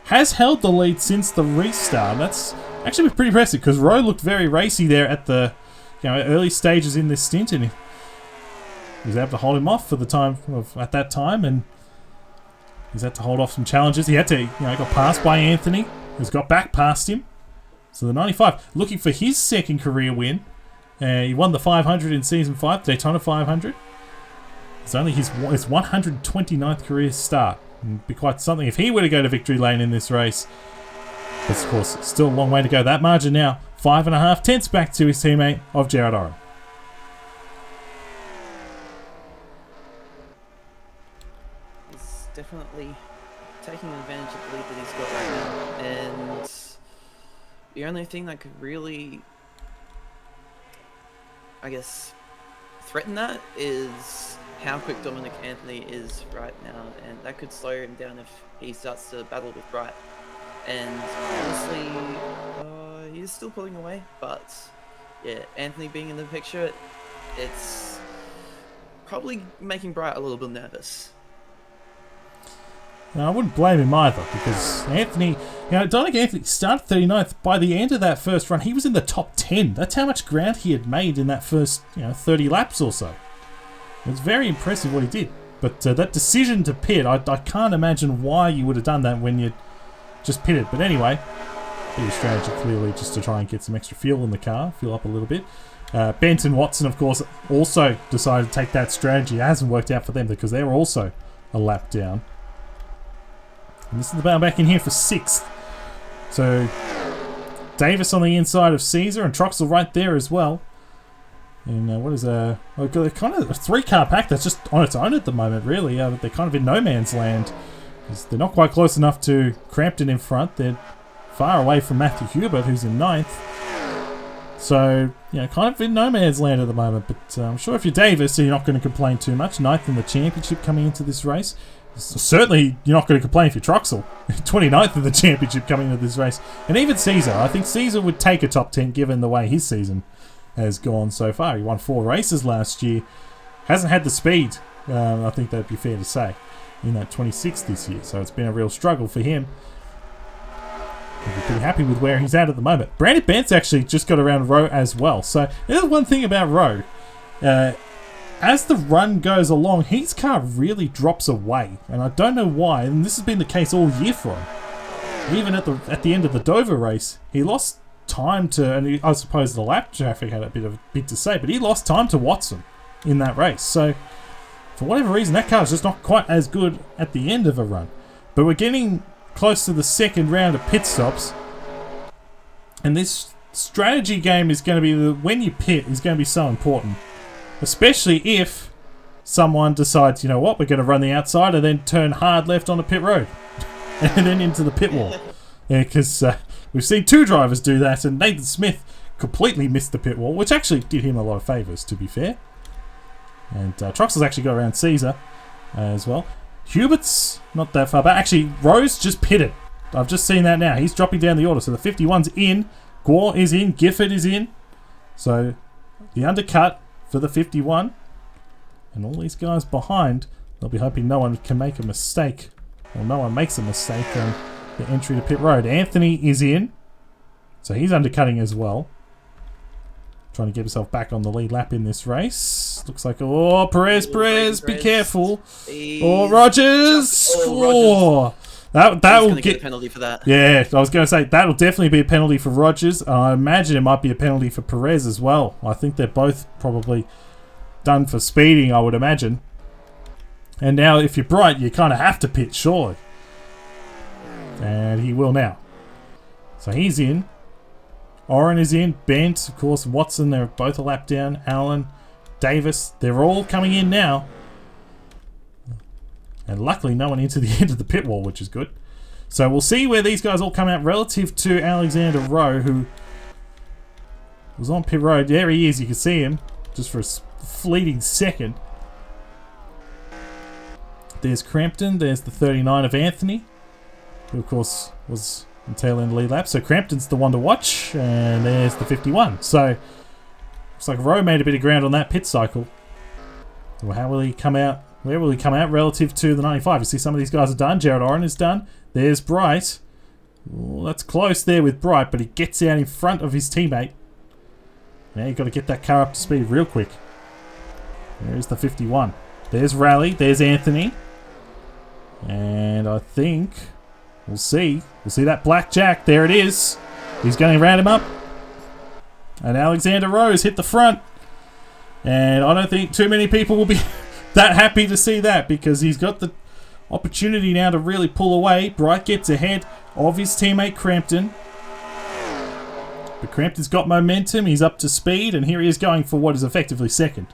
has held the lead since the restart. That's actually pretty impressive because Rowe looked very racy there at the early stages in this stint, and he was able to hold him off for the time at that time, and he's had to hold off some challenges. He had to, got passed by Anthony, who's got back past him. So the 95 looking for his second career win. He won the 500 in season 5, Daytona 500. It's only his 129th career start. It'd be quite something if he were to go to victory lane in this race. But of course, still a long way to go. That margin now, 5.5 tenths back to his teammate of Jared Oram. He's definitely taking advantage of the lead that he's got right now. And the only thing that could really, I guess, threaten that is how quick Dominic Anthony is right now, and that could slow him down if he starts to battle with Bright. And honestly, he's still pulling away, but yeah, Anthony being in the picture, it's probably making Bright a little bit nervous. Now, I wouldn't blame him either because Anthony, Dominic Anthony started 39th. By the end of that first run, he was in the top 10. That's how much ground he had made in that first 30 laps or so. It's very impressive what he did. But that decision to pit, I can't imagine why you would have done that when you just pitted. But anyway, your strategy clearly just to try and get some extra fuel in the car, fuel up a little bit. Benton Watson, of course, also decided to take that strategy. It hasn't worked out for them because they were also a lap down. And this is the battle back in here for 6th. So Davis on the inside of Caesar and Troxel right there as well. And what is kind of a 3-car pack that's just on its own at the moment, really. They're kind of in no man's land. They're not quite close enough to Crampton in front. They're far away from Matthew Hubert, who's in 9th. So, kind of in no man's land at the moment. But I'm sure if you're Davis, you're not going to complain too much. 9th in the championship coming into this race. Certainly, you're not going to complain if you're Troxel. 29th in the championship coming into this race. And even Caesar. I think Caesar would take a top 10 given the way his season has gone so far. He won 4 races last year. Hasn't had the speed, I think that'd be fair to say, in that 26th this year. So it's been a real struggle for him. He'll be pretty happy with where he's at the moment. Brandon Bent's actually just got around Rowe as well. So there's one thing about Rowe. As the run goes along, his car really drops away. And I don't know why. And this has been the case all year for him. Even at the end of the Dover race, he lost time to, and I suppose the lap traffic had a bit to say, but he lost time to Watson in that race. So for whatever reason, that car's just not quite as good at the end of a run. But we're getting close to the second round of pit stops, and this strategy game is going to be when you pit is going to be so important, especially if someone decides, we're going to run the outside and then turn hard left on the pit road and then into the pit wall. Because we've seen 2 drivers do that, and Nathan Smith completely missed the pit wall, which actually did him a lot of favours, to be fair. And Troxel's actually got around Caesar as well. Hubert's not that far back. Actually, Rose just pitted. I've just seen that now. He's dropping down the order. So the 51's in. Gore is in. Gifford is in. So the undercut for the 51. And all these guys behind, they'll be hoping no one can make a mistake. Or no one makes a mistake on the entry to pit road. Anthony is in. So he's undercutting as well. Trying to get himself back on the lead lap in this race. Looks like, Perez, be careful. Rogers. That will get a penalty for that. Yeah, I was going to say, that'll definitely be a penalty for Rogers. I imagine it might be a penalty for Perez as well. I think they're both probably done for speeding, I would imagine. And now, if you're Bright, you kind of have to pit, surely. And he will now. So he's in. Oren is in. Bent, of course. Watson, they're both a lap down. Allen, Davis. They're all coming in now. And luckily no one into the end of the pit wall, which is good. So we'll see where these guys all come out relative to Alexander Rowe, who was on pit road. There he is. You can see him just for a fleeting second. There's Crampton. There's the 39 of Anthony, who of course was on tail end lead lap. So Crampton's the one to watch. And there's the 51. So looks like Rowe made a bit of ground on that pit cycle. Well, how will he come out? Where will he come out relative to the 95? You see some of these guys are done. Jared Oren is done. There's Bright. Well, that's close there with Bright, but he gets out in front of his teammate. Now you've got to get that car up to speed real quick. There's the 51. There's Raleigh. There's Anthony. And I think we'll see. We'll see that blackjack. There it is. He's going to round him up. And Alexander Rose hit the front. And I don't think too many people will be that happy to see that, because he's got the opportunity now to really pull away. Bright gets ahead of his teammate Crampton. But Crampton's got momentum. He's up to speed. And here he is going for what is effectively second.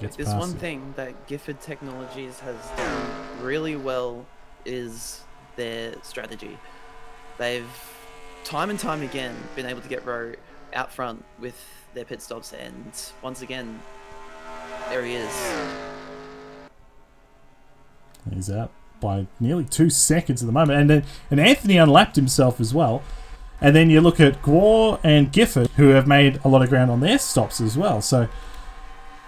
There's one thing that Gifford Technologies has done really well is their strategy. They've time and time again been able to get Rowe out front with their pit stops, and once again, there he is. He's out by nearly 2 seconds at the moment, and Anthony unlapped himself as well. And then you look at Gore and Gifford, who have made a lot of ground on their stops as well. So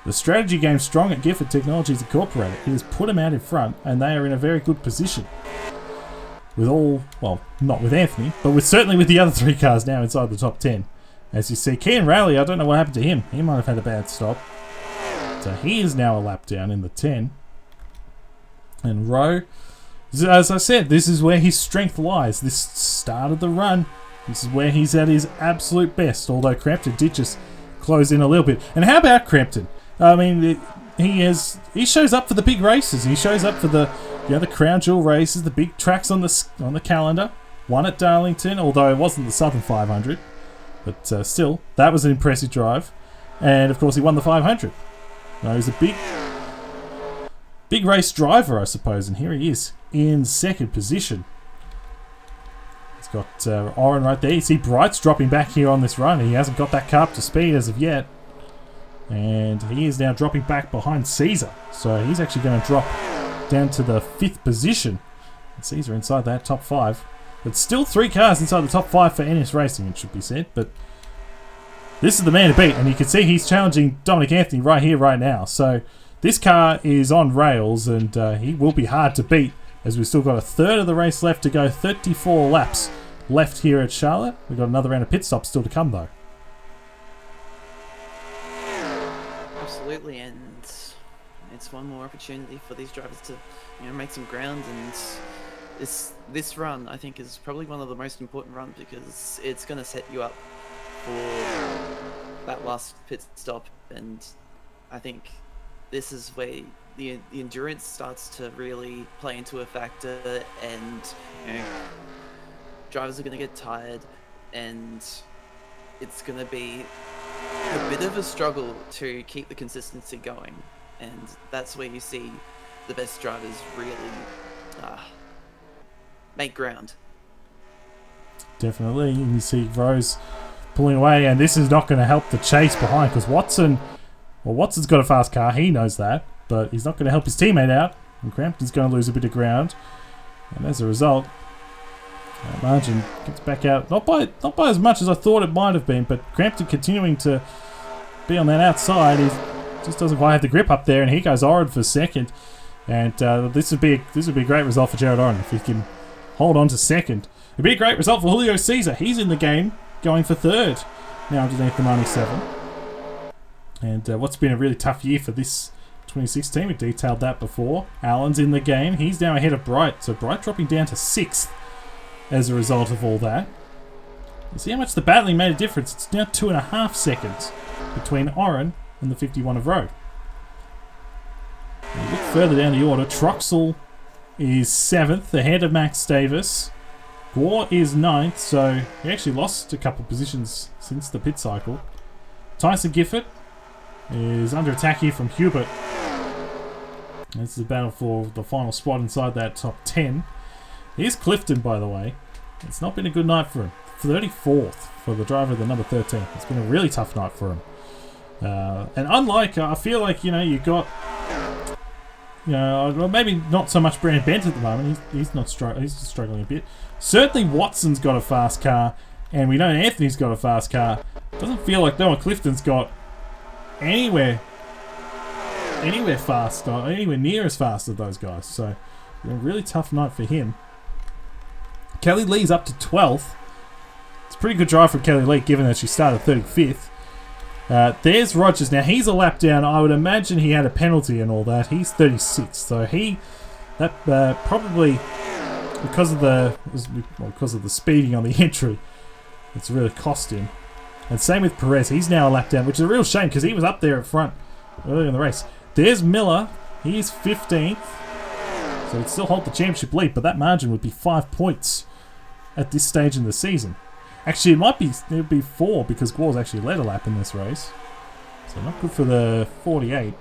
the strategy game's strong at Gifford Technologies Incorporated. He has put them out in front, and they are in a very good position. With all, well, not with Anthony, but certainly with the other 3 cars now inside the top 10. As you see, Kean Raleigh, I don't know what happened to him. He might have had a bad stop. So he is now a lap down in the 10. And Rowe, as I said, this is where his strength lies. This start of the run, this is where he's at his absolute best. Although Crampton did just close in a little bit. And how about Crampton? I mean, he shows up for the big races. He shows up for the Crown Jewel races, the big tracks on the calendar. Won at Darlington, although it wasn't the Southern 500. But still, that was an impressive drive. And of course, he won the 500. No, he's a big race driver, I suppose. And here he is in second position. He's got Oren right there. You see Bright's dropping back here on this run. He hasn't got that car up to speed as of yet. And he is now dropping back behind Caesar. So he's actually going to drop down to the 5th position. And Caesar inside that top 5. But still 3 cars inside the top 5 for NS Racing, it should be said. But this is the man to beat. And you can see he's challenging Dominic Anthony right here, right now. So this car is on rails, and he will be hard to beat, as we've still got a third of the race left to go. 34 laps left here at Charlotte. We've got another round of pit stops still to come, though. Absolutely, and it's one more opportunity for these drivers to, make some ground. And this run, I think, is probably one of the most important runs, because it's going to set you up for that last pit stop. And I think this is where the endurance starts to really play into a factor, and drivers are going to get tired, and it's going to be a bit of a struggle to keep the consistency going. And that's where you see the best drivers really make ground. Definitely. And you see Rose pulling away, and this is not going to help the chase behind, because Watson's got a fast car, he knows that, but he's not going to help his teammate out, and Crampton's going to lose a bit of ground. And as a result, that margin gets back out, not by as much as I thought it might have been, but Crampton continuing to be on that outside. He just doesn't quite have the grip up there, and he goes Oren for second. And this would be a great result for Jared Oren if he can hold on to second. It'd be a great result for Julio Caesar. He's in the game, going for third now underneath the 97. And what's been a really tough year for this 2016, we detailed that before. Allen's in the game. He's now ahead of Bright, so Bright dropping down to 6th as a result of all that. You see how much the battling made a difference. It's now 2.5 seconds between Oren and the 51 of Rowe. Look further down the order. Troxel is 7th, ahead of Max Davis. Gore is 9th, so he actually lost a couple positions since the pit cycle. Tyson Gifford is under attack here from Hubert. This is a battle for the final spot inside that top 10. Here's Clifton, by the way. It's not been a good night for him. 34th for the driver of the number 13. It's been a really tough night for him. And unlike, I feel like, you got, maybe not so much Brand Bent at the moment. He's struggling a bit. Certainly Watson's got a fast car, and we know Anthony's got a fast car. Doesn't feel like Noah Clifton's got anywhere fast, or anywhere near as fast as those guys. So, a really tough night for him. Kelly Lee's up to 12th. It's a pretty good drive from Kelly Lee, given that she started 35th. There's Rogers. Now, he's a lap down. I would imagine he had a penalty and all that. He's 36th. So, probably, because of the speeding on the entry, it's really cost him. And same with Perez. He's now a lap down, which is a real shame because he was up there at front earlier in the race. There's Miller. He's 15th. So he'd still hold the championship lead, but that margin would be 5 points at this stage in the season. Actually, it would be 4 because Gore's actually led a lap in this race. So not good for the 48.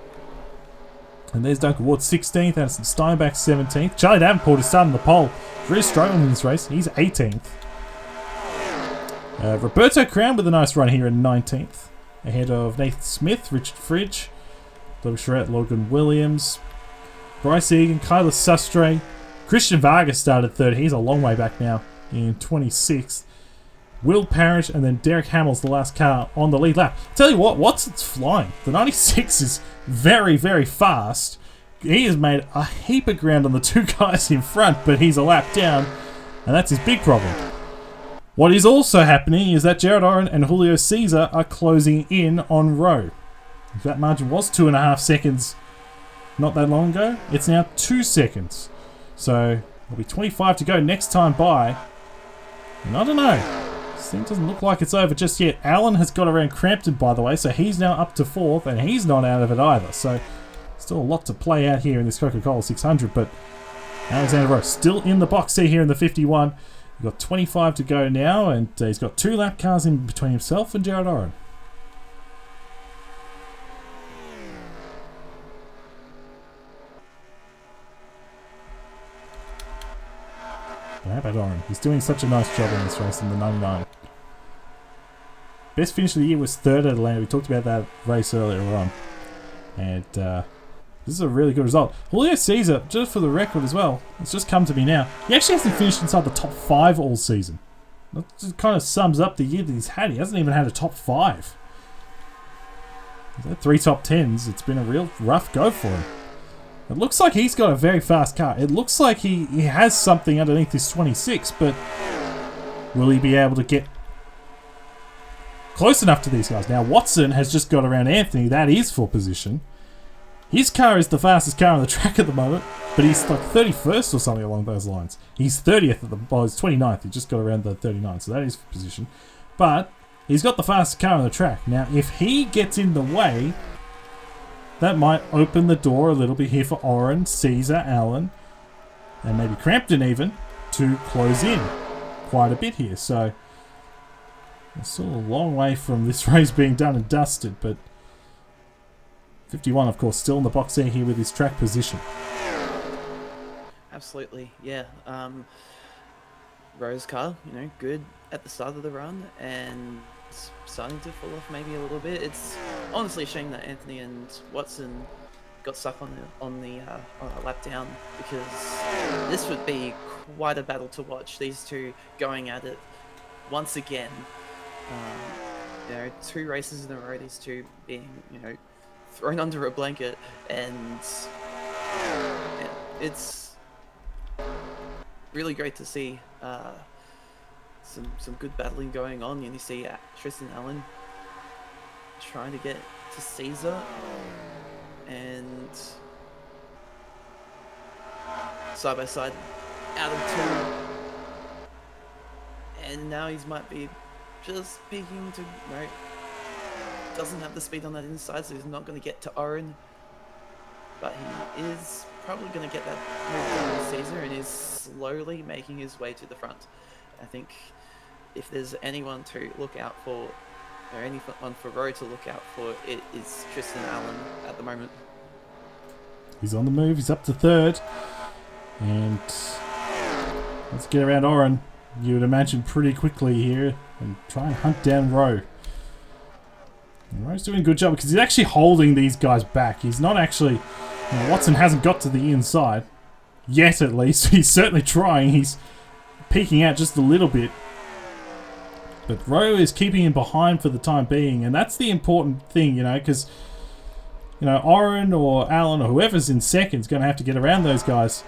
And there's Duncan Ward, 16th. Addison Steinbach, 17th. Charlie Davenport is starting the pole. He's really struggling in this race. He's 18th. Roberto Crown with a nice run here in 19th. Ahead of Nathan Smith, Richard Fridge, Doug Charette, Logan Williams, Bryce Egan, Kyler Sustre. Christian Vargas started 3rd. He's a long way back now in 26th. Will Parrish and then Derek Hamill's the last car on the lead lap. Tell you what, Watson's flying. The 96 is very, very fast. He has made a heap of ground on the 2 guys in front, but he's a lap down, and that's his big problem. What is also happening is that Jared Oren and Julio Cesar are closing in on Rowe. If that margin was 2.5 seconds not that long ago, it's now 2 seconds. So there'll be 25 to go next time by. And I don't know. This thing doesn't look like it's over just yet. Allen has got around Crampton, by the way, so he's now up to 4th, and he's not out of it either. So still a lot to play out here in this Coca Cola 600, but Alexander Rowe still in the box seat here in the 51. We've got 25 to go now, and he's got 2 lap cars in between himself and Jared Oren. How about Oren? He's doing such a nice job in this race in the 99. Best finish of the year was 3rd at Atlanta. We talked about that race earlier on. And this is a really good result. Julio Cesar, just for the record as well, it's just come to me now. He actually hasn't finished inside the top 5 all season. That just kind of sums up the year that he's had. He hasn't even had a top 5. He's had 3 top 10s. It's been a real rough go for him. It looks like he's got a very fast car. It looks like he has something underneath his 26, but will he be able to get close enough to these guys? Now, Watson has just got around Anthony. That is for position. His car is the fastest car on the track at the moment, but he's like 31st or something along those lines. He's 30th he's 29th. He just got around the 39, so that is for position. But he's got the fastest car on the track. Now, if he gets in the way, that might open the door a little bit here for Oren, Caesar, Allen, and maybe Crampton even, to close in quite a bit here. So, it's still a long way from this race being done and dusted, but 51, of course, still in the box there here with his track position. Absolutely, yeah. Rose car, good at the start of the run, and starting to fall off maybe a little bit. It's honestly a shame that Anthony and Watson got stuck on a lap down, because this would be quite a battle to watch. These two going at it once again. 2 races in a row. These two being thrown under a blanket, and it's really great to see. Some good battling going on. You see Tristan Allen trying to get to Caesar, and side by side out of 2, and now he might be just peeking to doesn't have the speed on that inside, so he's not going to get to Oren, but he is probably going to get that move down to Caesar, and is slowly making his way to the front. I think if there's anyone to look out for, or anyone for Rowe to look out for, it is Tristan Allen at the moment. He's on the move. He's up to third. And let's get around Oren. You would imagine pretty quickly here and try and hunt down Rowe. And Rowe's doing a good job because he's actually holding these guys back. He's not actually... Watson hasn't got to the inside. Yet, at least. He's certainly trying. He's peeking out just a little bit. But Rowe is keeping him behind for the time being. And that's the important thing, because... Oren or Allen or whoever's in second is going to have to get around those guys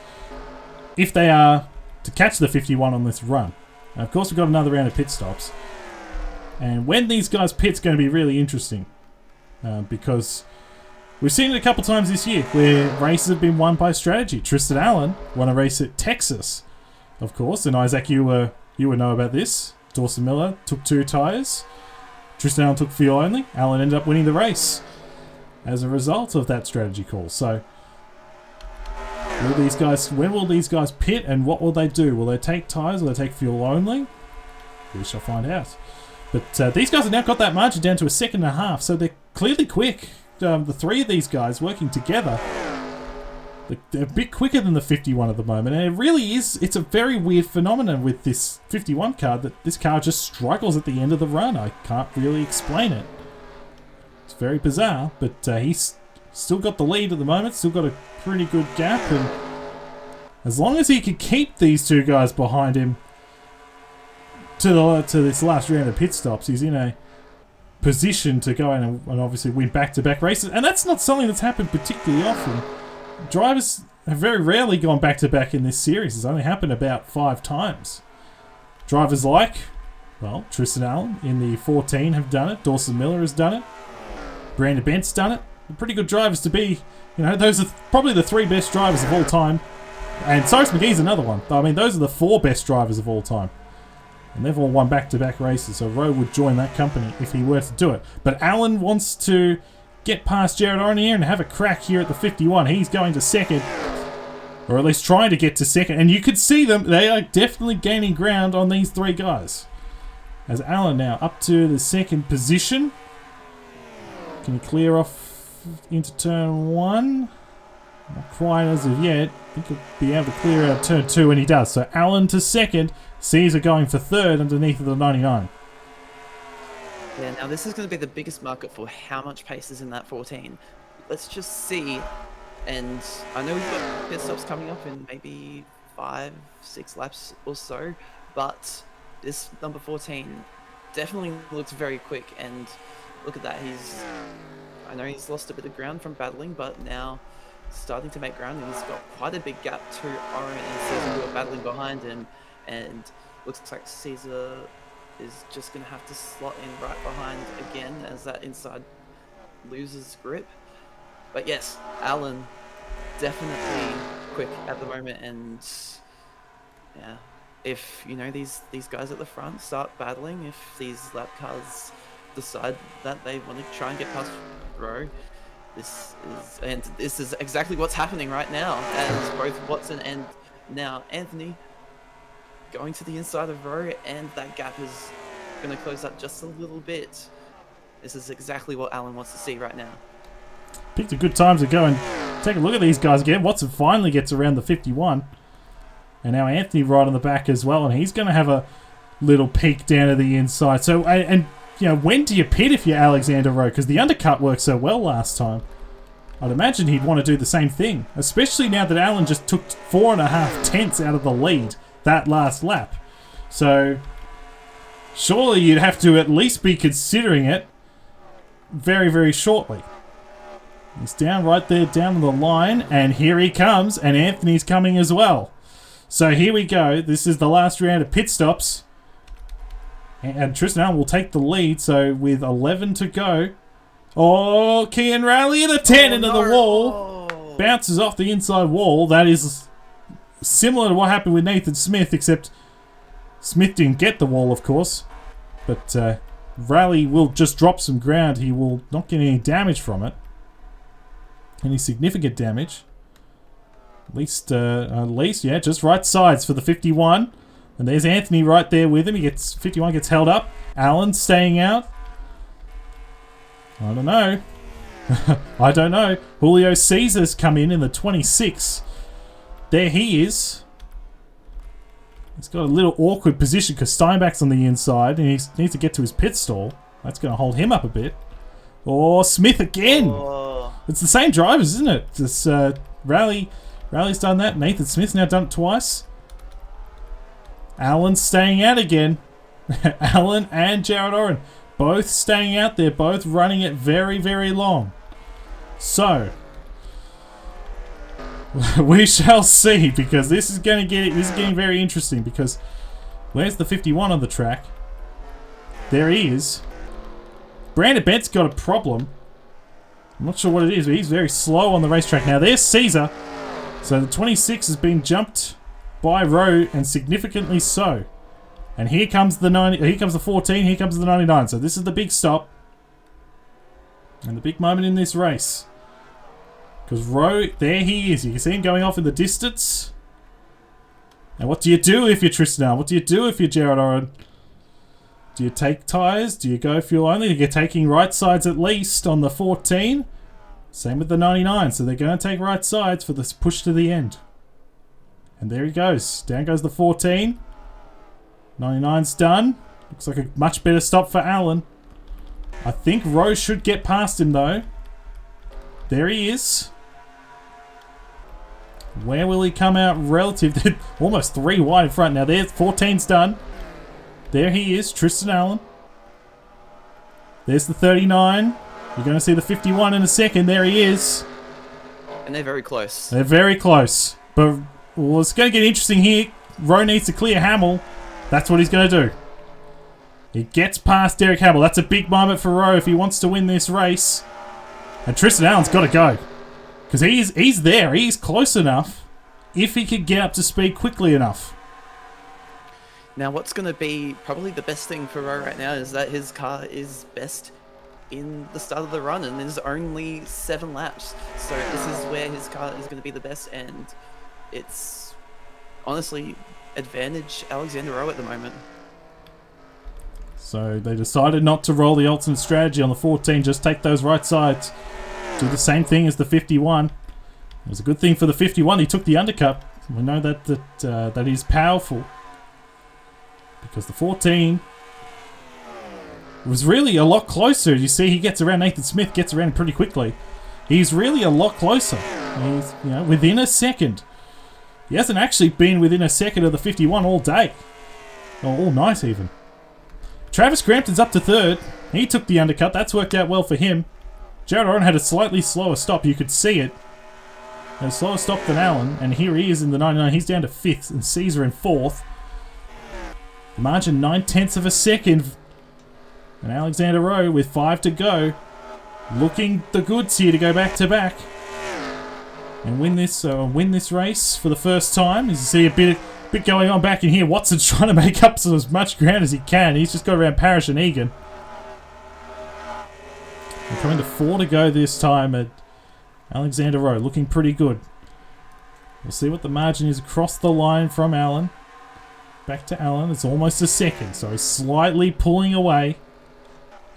if they are to catch the 51 on this run. Now, of course, we've got another round of pit stops. And when these guys pit's going to be really interesting because we've seen it a couple times this year where races have been won by strategy. Tristan Allen won a race at Texas, of course, and Isaac, you would know about this. Dawson Miller took 2 tyres. Tristan Allen took fuel only. Allen ended up winning the race as a result of that strategy call. So, when will these guys pit and what will they do? Will they take tyres? Will they take fuel only? We shall find out. But these guys have now got that margin down to a second and a half, so they're clearly quick. The 3 of these guys working together, they're a bit quicker than the 51 at the moment, and it really is, it's a very weird phenomenon with this 51 car, that this car just struggles at the end of the run. I can't really explain it. It's very bizarre, but he's still got the lead at the moment, still got a pretty good gap, and as long as he can keep these 2 guys behind him to this last round of pit stops, he's in a position to go in and obviously win back-to-back races, and that's not something that's happened particularly often. Drivers have very rarely gone back-to-back in this series. It's only happened about 5 times. Drivers like, Tristan Allen in the 14 have done it, Dawson Miller has done it, Brandon Bent's done it. They're pretty good drivers to be, those are probably the 3 best drivers of all time. And Cyrus McGee's another one. I mean, those are the 4 best drivers of all time. And they've all won back-to-back races, so Rowe would join that company if he were to do it. But Allen wants to get past Jared Oren here and have a crack here at the 51. He's going to second, or at least trying to get to second. And you could see them, they are definitely gaining ground on these 3 guys. As Allen now up to the second position. Can he clear off into turn 1? Not quite as of yet. I think he'll be able to clear out turn 2, and he does. So Allen to second. Caesar going for third underneath of the 99. Yeah, now this is going to be the biggest market for how much pace is in that 14. Let's just see. And I know we've got pit stops coming up in maybe 5-6 laps or so, but this number 14 definitely looks very quick. And look at that, I know he's lost a bit of ground from battling, but now starting to make ground, and he's got quite a big gap to Oren and Caesar, who are battling behind him. And looks like Caesar is just going to have to slot in right behind again as that inside loses grip. But yes, Allen definitely quick at the moment, and yeah, if these guys at the front start battling, if these lap cars decide that they want to try and get past Rowe, this is exactly what's happening right now, as both Watson and now Anthony going to the inside of Rowe, and that gap is going to close up just a little bit. This is exactly what Allen wants to see right now. Picked a good time to go and take a look at these guys again. Watson finally gets around the 51. And now Anthony right on the back as well, and he's going to have a little peek down to the inside. So, and when do you pit if you're Alexander Rowe? Because the undercut worked so well last time. I'd imagine he'd want to do the same thing, especially now that Allen just took 4.5 tenths out of the lead that last lap. So surely you'd have to at least be considering it very, very shortly. He's down right there, down the line, and here he comes, and Anthony's coming as well. So here we go. This is the last round of pit stops. And Tristan Allen will take the lead, so with 11 to go. Oh, Kian Raleigh and a 10 into the wall. Bounces off the inside wall. That is similar to what happened with Nathan Smith, except Smith didn't get the wall, of course. But Raleigh will just drop some ground. He will not get any damage from it. Any significant damage. At least, yeah, just right sides for the 51. And there's Anthony right there with him. 51 gets held up. Allen staying out. I don't know. I don't know. Julio Caesar's come in the 26. There he is. He's got a little awkward position because Steinbach's on the inside and he needs to get to his pit stall. That's going to hold him up a bit. Oh, Smith again. Oh. It's the same drivers, isn't it? This Rally's done that. Nathan Smith's now done it twice. Allen's staying out again. Allen and Jared Oren both staying out there, both running it very, very long. So we shall see, because this is getting very interesting, because where's the 51 on the track? There he is. Brandon Bent's got a problem. I'm not sure what it is, but he's very slow on the racetrack. Now there's Caesar. So the 26 has been jumped by Rowe, and significantly so. And here comes the 14, here comes the 99. So this is the big stop. And the big moment in this race. Because Rowe, there he is. You can see him going off in the distance. And what do you do if you're Tristan Allen? What do you do if you're Jared Oren? Do you take tyres? Do you go fuel only? You're taking right sides at least on the 14. Same with the 99. So they're going to take right sides for this push to the end. And there he goes. Down goes the 14. 99's done. Looks like a much better stop for Allen. I think Rowe should get past him though. There he is. Where will he come out relative to almost 3 wide in front? Now there's 14's done. There he is, Tristan Allen. There's the 39. You're going to see the 51 in a second. There he is. And they're very close. They're very close. But well, it's going to get interesting here. Rowe needs to clear Hamill. That's what he's going to do. He gets past Derek Hamill. That's a big moment for Rowe if he wants to win this race. And Tristan Allen's got to go. Because he's there. He's close enough if he could get up to speed quickly enough. Now, what's going to be probably the best thing for Rowe right now is that his car is best in the start of the run, and there's only 7 laps. So this is where his car is going to be the best, and it's honestly advantage Alexander Rowe at the moment. So they decided not to roll the ultimate strategy on the 14, just take those right sides. Do the same thing as the 51. It was a good thing for the 51. He took the undercut. We know that he's powerful. Because the 14 was really a lot closer. You see, he gets around Nathan Smith, gets around pretty quickly. He's really a lot closer. He's, within a second. He hasn't actually been within a second of the 51 all day. Or all night, even. Travis Crampton's up to 3rd. He took the undercut. That's worked out well for him. Jared Oren had a slightly slower stop. You could see it. A slower stop than Allen. And here he is in the 99. He's down to 5th. And Caesar in 4th. The margin 9/10 of a second. And Alexander Rowe with 5 to go. Looking the goods here to go back to back. And win this race for the first time. As you see a bit going on back in here. Watson's trying to make up as much ground as he can. He's just got around Parrish and Egan. We're coming to 4 to go this time at Alexander Rowe. Looking pretty good. We'll see what the margin is across the line from Allen. Back to Allen. It's almost a second. So he's slightly pulling away.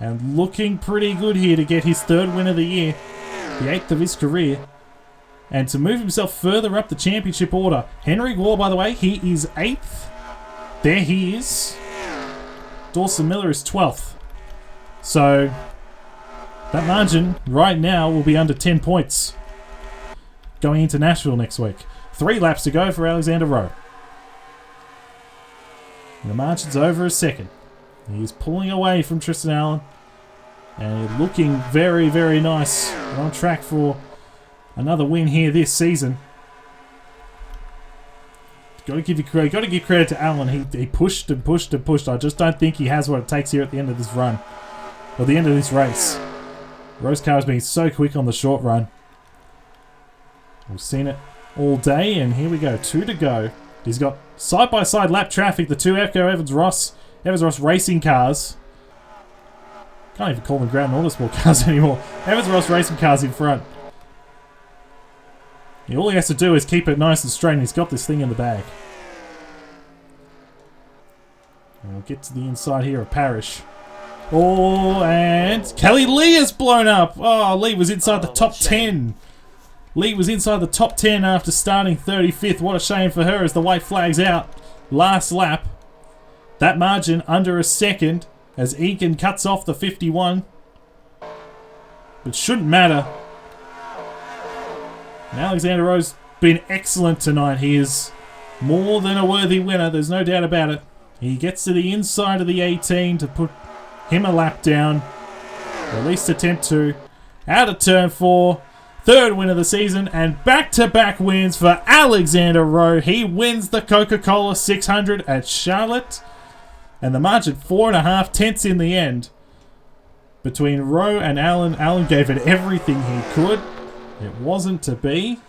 And looking pretty good here to get his 3rd win of the year. The 8th of his career. And to move himself further up the championship order. Henry Gore, by the way, he is 8th. There he is. Dawson Miller is 12th. So that margin right now will be under 10 points. Going into Nashville next week. 3 laps to go for Alexander Rowe. And the margin's over a second. He's pulling away from Tristan Allen. And looking very, very nice. On track for another win here this season. Got to give credit to Allen. He pushed and pushed and pushed. I just don't think he has what it takes here at the end of this run. Or the end of this race. Rowe's car has been so quick on the short run. We've seen it all day, and here we go. 2 to go. He's got side-by-side lap traffic. The 2 Echo Evans-Ross racing cars. Can't even call them Gratton Autosport cars anymore. Evans-Ross racing cars in front. All he has to do is keep it nice and straight, and he's got this thing in the bag. And we'll get to the inside here of Parrish. Oh, and Kelly Lee has blown up. Oh, Lee was inside the top 10. Lee was inside the top 10 after starting 35th. What a shame for her as the white flag's out. Last lap. That margin under a second as Egan cuts off the 51. But shouldn't matter. And Alexander Rowe's been excellent tonight. He is more than a worthy winner. There's no doubt about it. He gets to the inside of the 18 to put him a lap down. Or at least attempt to. Out of turn 4. Third win of the season. And back-to-back wins for Alexander Rowe. He wins the Coca Cola 600 at Charlotte. And the margin 4.5 tenths in the end. Between Rowe and Allen. Allen gave it everything he could. It wasn't to be.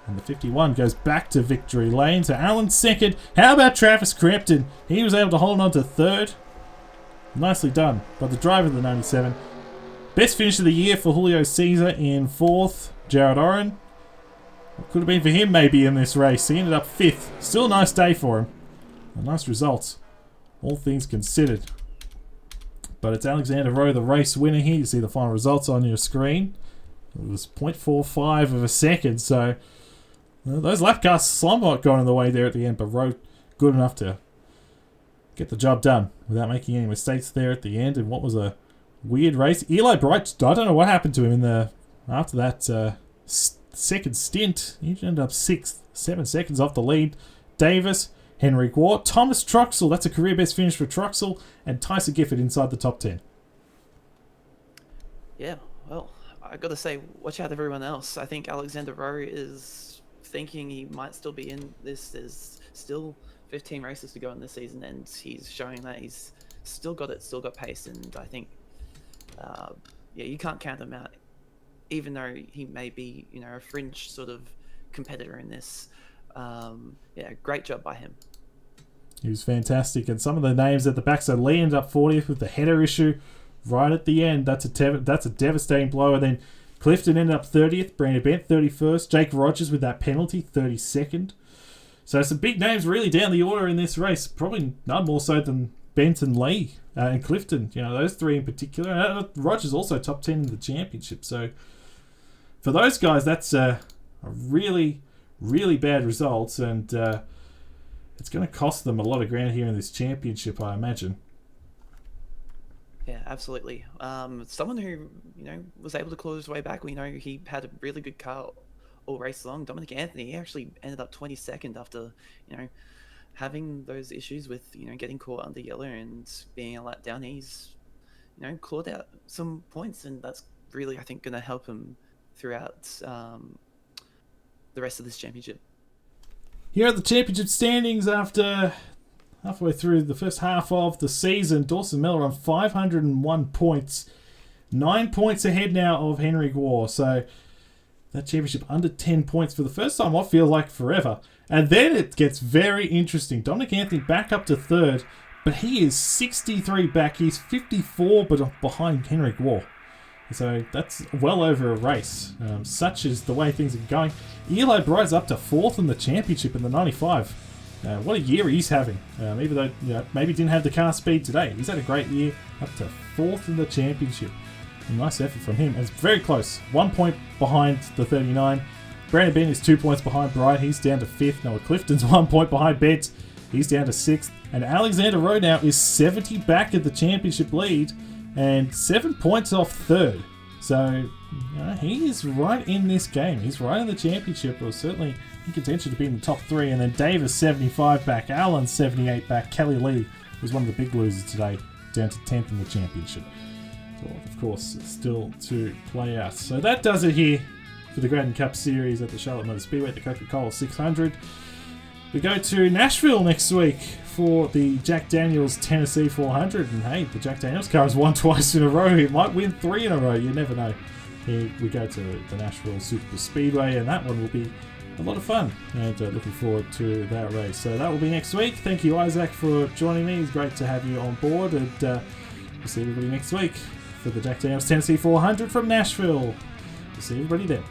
And the 51 goes back to victory lane. So Allen second. How about Travis Crampton? He was able to hold on to third. Nicely done by the driver of the 97. Best finish of the year for Julio Cesar in fourth. Jared Oren. What could have been for him maybe in this race. He ended up fifth. Still a nice day for him. A nice result. All things considered. But it's Alexander Rowe, the race winner here. You see the final results on your screen. It was 0.45 of a second, so those lap cars somewhat got in the way there at the end, but Rowe good enough to get the job done without making any mistakes there at the end. And what was a weird race. Eli Bright, I don't know what happened to him after that second stint. He ended up 6th, 7 seconds off the lead. Davis, Henry Gore, Thomas Truxell, that's a career best finish for Truxell, and Tyson Gifford inside the top 10. Yeah, well, I got to say, watch out everyone else. I think Alexander Rowe is thinking he might still be in this. There's still 15 races to go in this season, and he's showing that he's still got pace. And I think, yeah, you can't count him out, even though he may be, a fringe sort of competitor in this. Yeah, great job by him. He was fantastic, and some of the names at the back. So Lee ended up 40th with the header issue right at the end. That's a devastating blow. And then Clifton ended up 30th, Brandon Bent 31st, Jake Rogers with that penalty 32nd. So some big names really down the order in this race. Probably none more so than Bent and Lee and Clifton. Those three in particular. And Rogers also top 10 in the championship. So for those guys, that's a really, really bad result, and it's going to cost them a lot of ground here in this championship, I imagine. Yeah, absolutely. Someone who, was able to claw his way back. We know he had a really good car all race long. Dominic Anthony, he actually ended up 22nd after, having those issues with, getting caught under yellow and being a let down. He's, clawed out some points, and that's really, I think, going to help him throughout the rest of this championship. Here are the championship standings after halfway through the first half of the season. Dawson Miller on 501 points. 9 points ahead now of Henry Gore. So that championship under 10 points for the first time, what feels like forever. And then it gets very interesting. Dominic Anthony back up to third, but he is 63 back. He's 54 but behind Henry Gore. So that's well over a race. Such is the way things are going. Eli Bright's up to fourth in the championship in the 95. What a year he's having. Even though maybe didn't have the car speed today, he's had a great year. Up to fourth in the championship. A nice effort from him. It's very close. 1 point behind the 39. Brandon Bent is 2 points behind Bright. He's down to fifth. Noah Clifton's 1 point behind Bent. He's down to sixth. And Alexander Rowe now is 70 back at the championship lead and 7 points off third. So he is right in this game. He's right in the championship, or certainly in contention to be in the top three. And then Davis 75 back, Allen 78 back. Kelly Lee was one of the big losers today, down to 10th in the championship. So, of course, still to play out. So that does it here for the Gratton Cup Series at the Charlotte Motor Speedway, the Coca Cola 600. We go to Nashville next week for the Jack Daniels Tennessee 400. And hey, the Jack Daniels car has won twice in a row. It might win 3 in a row. You never know. Here we go to the Nashville Super Speedway, and that one will be a lot of fun. And looking forward to that race. So that will be next week. Thank you, Isaac, for joining me. It's great to have you on board. And we'll see everybody next week for the Jack Daniels Tennessee 400 from Nashville. We'll see everybody then.